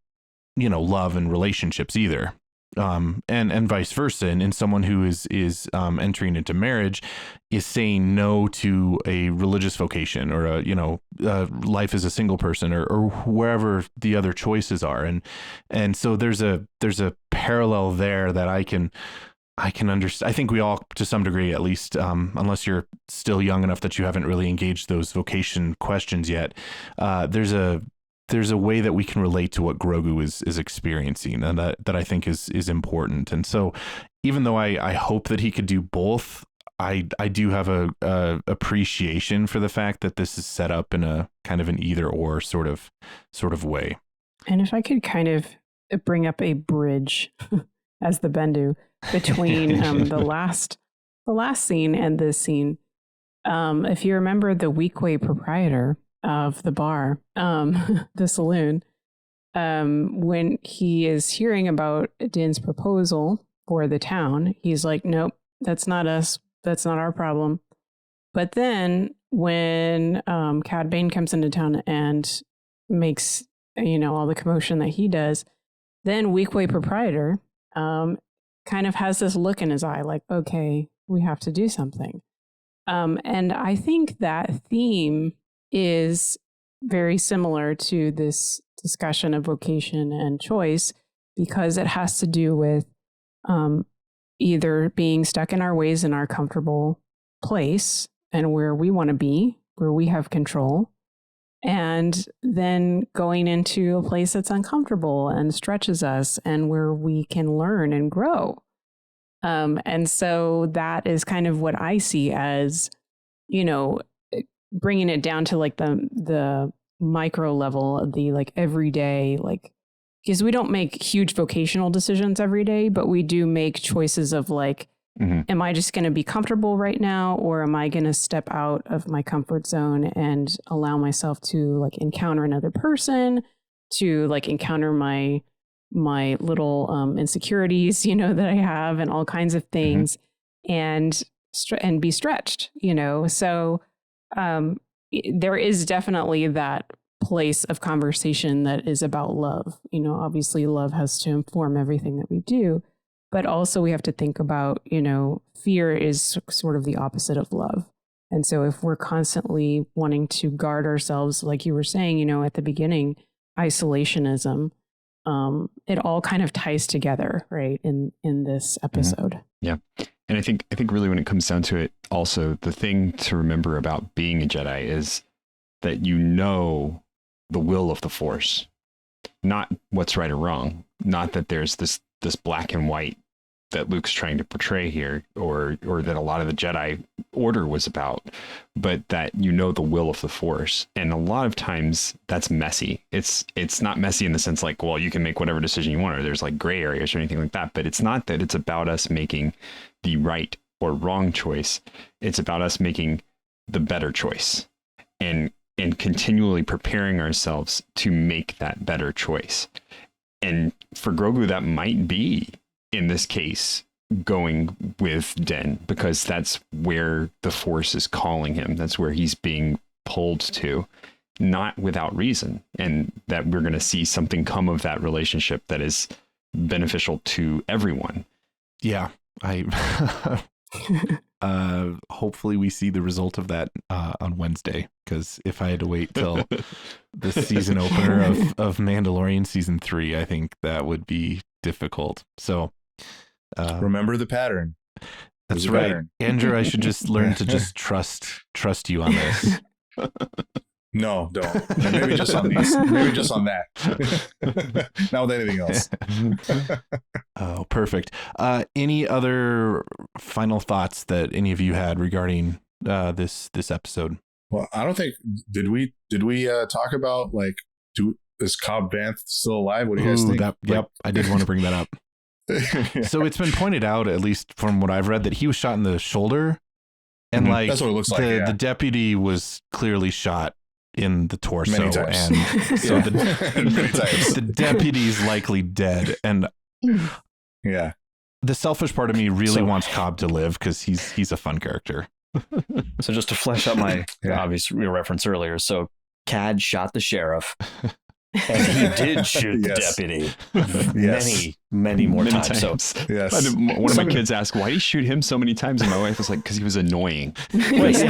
love and relationships either. And vice versa. And someone who is entering into marriage is saying no to a religious vocation or life as a single person or wherever the other choices are. And so there's a parallel there that I can understand. I think we all, to some degree, at least, unless you're still young enough that you haven't really engaged those vocation questions yet, there's a way that we can relate to what Grogu is experiencing, and that I think is important. And so, even though I hope that he could do both, I do have a appreciation for the fact that this is set up in a kind of an either or sort of way. And if I could kind of bring up a bridge as the Bendu, between the last scene and this scene. If you remember the Weequay proprietor of the bar, the saloon, when he is hearing about Din's proposal for the town, he's like, nope, that's not us. That's not our problem. But then when Cad Bane comes into town and makes, all the commotion that he does, then Weequay proprietor kind of has this look in his eye like, okay, we have to do something. And I think that theme is very similar to this discussion of vocation and choice, because it has to do with either being stuck in our ways in our comfortable place and where we want to be, where we have control, and then going into a place that's uncomfortable and stretches us and where we can learn and grow. And so that is kind of what I see as, bringing it down to like the micro level, the like everyday, like, because we don't make huge vocational decisions every day, but we do make choices of like, am I just going to be comfortable right now, or am I going to step out of my comfort zone and allow myself to like encounter another person, to like encounter my little insecurities, that I have, and all kinds of things, and be stretched, So there is definitely that place of conversation that is about love. Obviously love has to inform everything that we do, but also we have to think about, fear is sort of the opposite of love. And so if we're constantly wanting to guard ourselves, like you were saying, at the beginning, isolationism, it all kind of ties together, right, in this episode. Yeah. And I think really when it comes down to it, also the thing to remember about being a Jedi is that the will of the Force, not what's right or wrong, not that there's this black and white that Luke's trying to portray here, or that a lot of the Jedi Order was about, but that the will of the Force. And a lot of times that's messy. It's not messy in the sense like, well, you can make whatever decision you want, or there's like gray areas or anything like that. But it's not that it's about us making the right or wrong choice. It's about us making the better choice and continually preparing ourselves to make that better choice. And for Grogu, that might be, in this case, going with Den, because that's where the Force is calling him. That's where he's being pulled to, not without reason. And that we're going to see something come of that relationship that is beneficial to everyone. Yeah, hopefully we see the result of that on Wednesday, because if I had to wait till the season opener of Mandalorian season 3, I think that would be difficult. So remember the pattern. That's right, pattern. Andrew. I should just learn to just trust you on this. No, don't. Maybe just on these. Maybe just on that. Not with anything else. Oh, perfect. Any other final thoughts that any of you had regarding this episode? Well, I don't think did we talk about like is Cobb Vanth still alive? What do you guys think? Yep, I did want to bring that up. So it's been pointed out, at least from what I've read, that he was shot in the shoulder, and like that's what it looks like. The deputy was clearly shot in the torso, many times. And so the deputy's likely dead. And yeah, the selfish part of me really wants Cobb to live, because he's a fun character. So just to flesh out my obvious reference earlier, so Cad shot the sheriff, and he did shoot the deputy many more times. So yes. One of my kids asked, why did he shoot him so many times? And my wife was like, because he was annoying. He was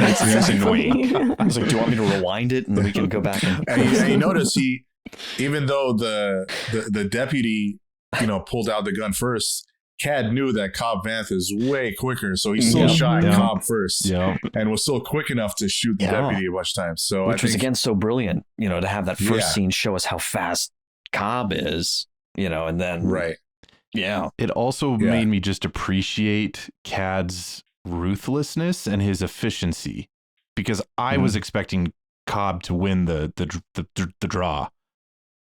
annoying. I was like, do you want me to rewind it and then we can go back? And you notice even though the deputy, pulled out the gun first, Cad knew that Cobb Vanth is way quicker, so he still shot Cobb first, and was still quick enough to shoot the deputy a bunch of times. So which was again so brilliant, to have that first scene show us how fast Cobb is, and then it also made me just appreciate Cad's ruthlessness and his efficiency, because I was expecting Cobb to win the draw.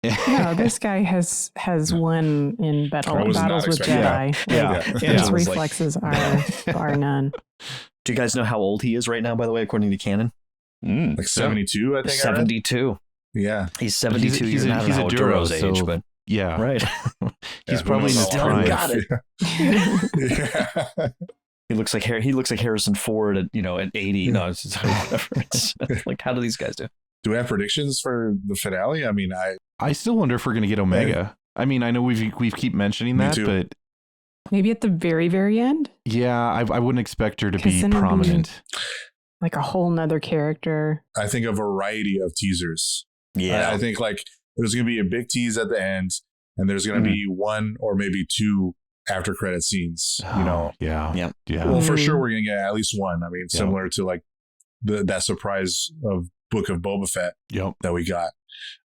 No, this guy has won in battles with Jedi. His reflexes are none. Do you guys know how old he is right now, by the way, according to canon? Like 72, I think. 72. Yeah. He's 72 he's years old. He's a Duro's age, but yeah. Right. He's probably in his prime. Got it. He looks like Harrison Ford at 80. No, it's just whatever. It's like, how do these guys do? Do we have predictions for the finale? I mean, I still wonder if we're going to get Omega. I mean, I know we keep mentioning that, but maybe at the very, very end. Yeah, I wouldn't expect her to be prominent. Like a whole nother character. I think a variety of teasers. Yeah. I think like there's going to be a big tease at the end, and there's going to be one or maybe two after credit scenes. Yeah. Well, for sure we're going to get at least one. I mean, similar to like that surprise of Book of Boba Fett that we got.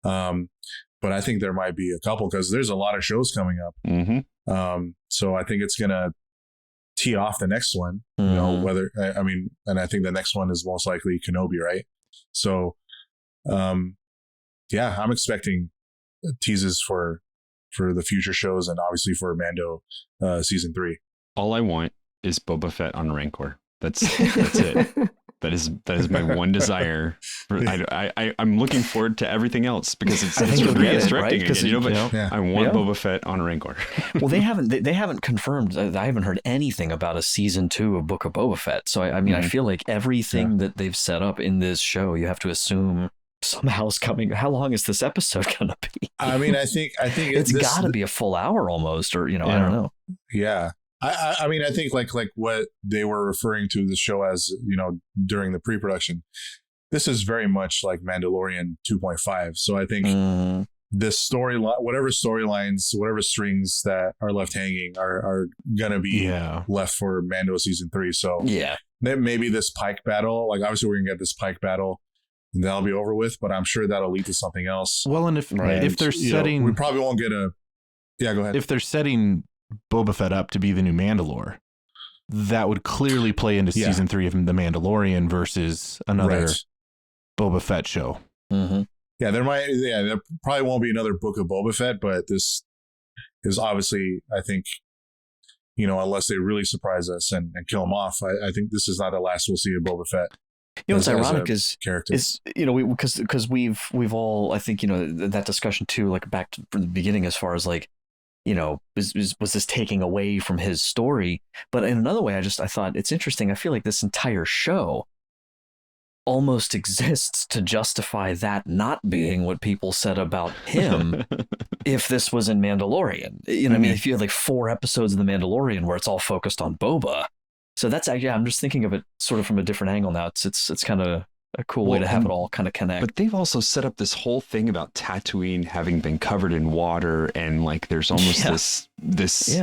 But I think there might be a couple because there's a lot of shows coming up. So I think it's going to tee off the next one, whether, I mean, and I think the next one is most likely Kenobi, right? So, I'm expecting teases for the future shows and obviously for Mando season 3. All I want is Boba Fett on Rancor. That's it. That is my one desire. I'm looking forward to everything else because it's directing again. But I want Boba Fett on Rancor. Well, they haven't confirmed. I haven't heard anything about a season 2 of Book of Boba Fett. So I mean, I feel like everything that they've set up in this show, you have to assume somehow is coming. How long is this episode gonna be? I mean, I think it's got to be a full hour almost, or I don't know. Yeah. I mean, I think like what they were referring to the show as, during the pre-production, this is very much like Mandalorian 2.5. So I think this storyline, whatever storylines, whatever strings that are left hanging are going to be left for Mando season 3. So then maybe this Pike battle, like obviously we're going to get this Pike battle and that'll be over with, but I'm sure that'll lead to something else. Well, and if they're setting, we probably won't get go ahead. If they're setting Boba Fett up to be the new Mandalore, that would clearly play into season 3 of The Mandalorian versus another Boba Fett show. Yeah, there probably won't be another Book of Boba Fett, but this is obviously, I think, unless they really surprise us and kill him off, I think this is not the last we'll see of Boba Fett. What's ironic is because we've all, I think, that discussion too, like back to the beginning as far as like, was this taking away from his story? But in another way, I thought it's interesting. I feel like this entire show almost exists to justify that not being what people said about him if this was in Mandalorian. I mean, if you had like 4 episodes of The Mandalorian where it's all focused on Boba. So that's actually, I'm just thinking of it sort of from a different angle now. It's kind of a cool way to have it all kind of connect. But they've also set up this whole thing about Tatooine having been covered in water, and like there's almost this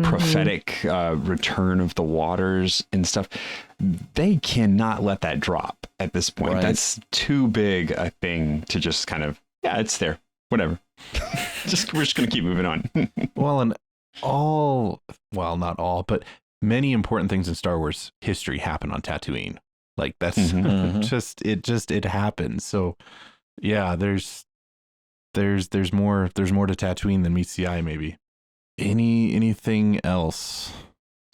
prophetic return of the waters and stuff. They cannot let that drop at this point. Right. That's too big a thing to just kind of it's there, whatever. We're just gonna keep moving on. Well, and not all, but many important things in Star Wars history happen on Tatooine. Like that's it happens. So yeah, there's more to Tatooine than meets the eye, maybe. Anything else?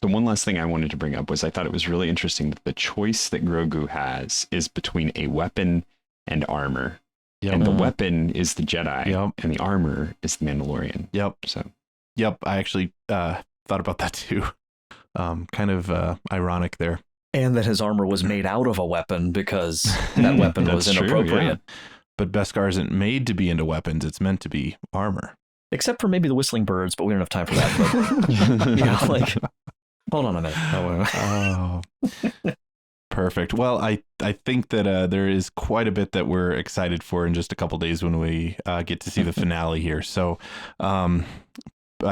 The one last thing I wanted to bring up was I thought it was really interesting that the choice that Grogu has is between a weapon and armor. Yep. And the weapon is the Jedi and the armor is the Mandalorian. Yep. I actually thought about that too. Kind of ironic there. And that his armor was made out of a weapon because that weapon was inappropriate. But Beskar isn't made to be into weapons. It's meant to be armor. Except for maybe the whistling birds, but we don't have time for that. But, hold on a minute. Perfect. Well, I think that there is quite a bit that we're excited for in just a couple days when we get to see the finale here. So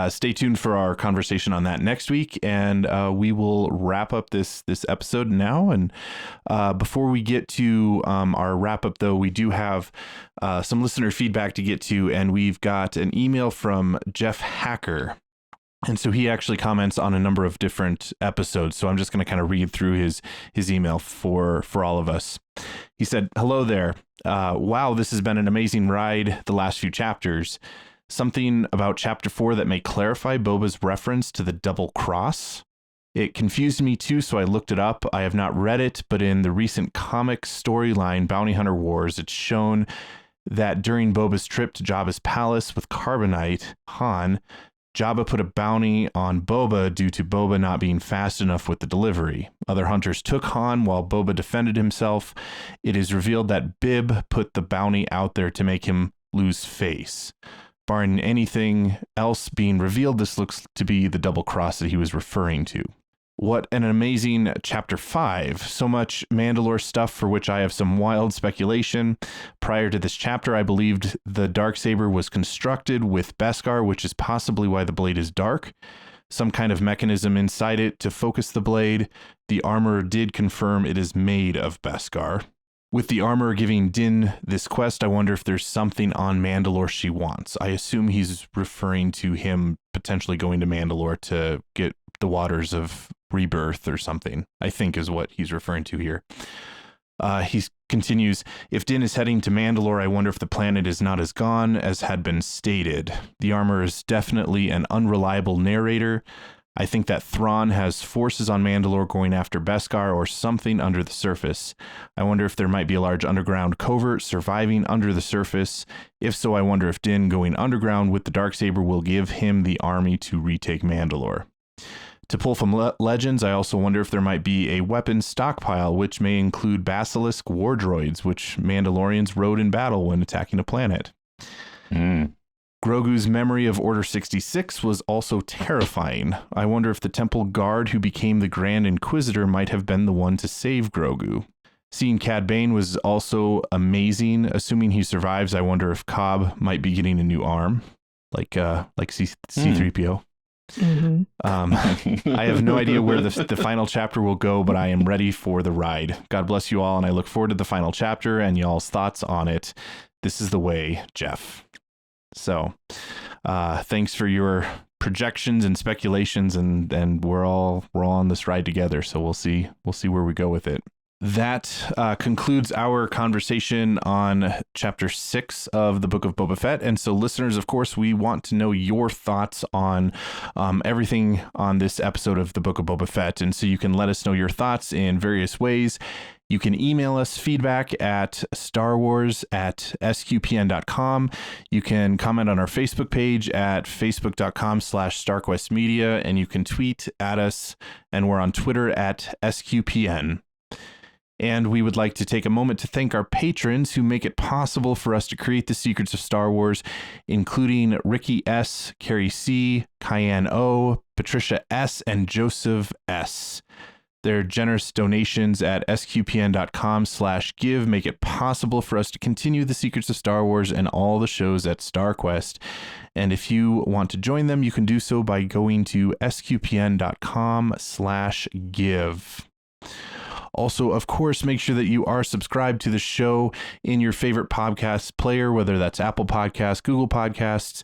stay tuned for our conversation on that next week, and we will wrap up this episode now. And before we get to our wrap up, though, we do have some listener feedback to get to, and we've got an email from Jeff Hacker. And so he actually comments on a number of different episodes. So I'm just going to kind of read through his email for all of us. He said, "Hello there. Wow, this has been an amazing ride the last few chapters. Something about chapter 4 that may clarify Boba's reference to the double cross. It confused me too, so I looked it up. I have not read it, but in the recent comic storyline Bounty Hunter Wars, it's shown that during Boba's trip to Jabba's palace with Carbonite, Han, Jabba put a bounty on Boba due to Boba not being fast enough with the delivery. Other hunters took Han while Boba defended himself. It is revealed that Bib put the bounty out there to make him lose face. Barring anything else being revealed, this looks to be the double cross that he was referring to. What an amazing chapter 5. So much Mandalore stuff for which I have some wild speculation. Prior to this chapter, I believed the Darksaber was constructed with Beskar, which is possibly why the blade is dark. Some kind of mechanism inside it to focus the blade. The armor did confirm it is made of Beskar. With the armor giving Din this quest, I wonder if there's something on Mandalore she wants. I assume he's referring to him potentially going to Mandalore to get the waters of rebirth or something, I think is what he's referring to here. He continues, if Din is heading to Mandalore, I wonder if the planet is not as gone as had been stated. The armor is definitely an unreliable narrator. I think that Thrawn has forces on Mandalore going after Beskar or something under the surface. I wonder if there might be a large underground covert surviving under the surface. If so, I wonder if Din going underground with the Darksaber will give him the army to retake Mandalore. To pull from legends, I also wonder if there might be a weapon stockpile, which may include basilisk war droids, which Mandalorians rode in battle when attacking a planet. Grogu's memory of Order 66 was also terrifying. I wonder if the temple guard who became the Grand Inquisitor might have been the one to save Grogu. Seeing Cad Bane was also amazing. Assuming he survives, I wonder if Cobb might be getting a new arm, like C-3PO. Mm-hmm. I have no idea where the final chapter will go, but I am ready for the ride. God bless you all, and I look forward to the final chapter and y'all's thoughts on it. This is the way, Jeff. So, thanks for your projections and speculations, and we're all on this ride together. So we'll see where we go with it. That concludes our conversation on Chapter 6 of the Book of Boba Fett. And so, listeners, of course, we want to know your thoughts on everything on this episode of the Book of Boba Fett. And so you can let us know your thoughts in various ways. You can email us feedback at starwars@sqpn.com. You can comment on our Facebook page at facebook.com/StarQuestMedia, and you can tweet at us, and we're on Twitter at SQPN. And we would like to take a moment to thank our patrons who make it possible for us to create the Secrets of Star Wars, including Ricky S., Carrie C., Cayenne O., Patricia S., and Joseph S. Their generous donations at sqpn.com/give make it possible for us to continue the Secrets of Star Wars and all the shows at StarQuest. And if you want to join them, you can do so by going to sqpn.com/give. Also, of course, make sure that you are subscribed to the show in your favorite podcast player, whether that's Apple Podcasts, Google Podcasts,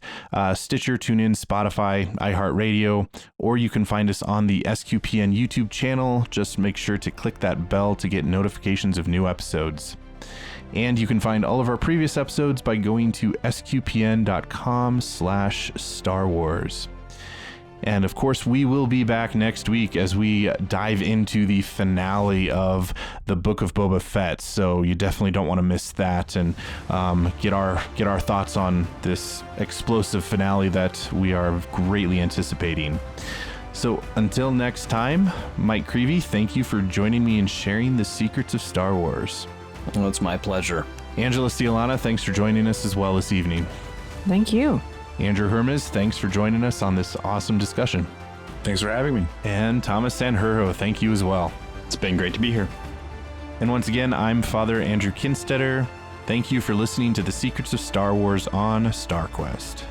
Stitcher, TuneIn, Spotify, iHeartRadio, or you can find us on the SQPN YouTube channel. Just make sure to click that bell to get notifications of new episodes. And you can find all of our previous episodes by going to sqpn.com/Star Wars. And of course, we will be back next week as we dive into the finale of the Book of Boba Fett. So you definitely don't want to miss that, and get our thoughts on this explosive finale that we are greatly anticipating. So until next time, Mike Creevy, thank you for joining me and sharing the secrets of Star Wars. Well, it's my pleasure. Angela Ciolana, thanks for joining us as well this evening. Thank you. Andrew Hermes, thanks for joining us on this awesome discussion. Thanks for having me. And Thomas Sanjurjo, thank you as well. It's been great to be here. And once again, I'm Father Andrew Kinstetter. Thank you for listening to the Secrets of Star Wars on StarQuest.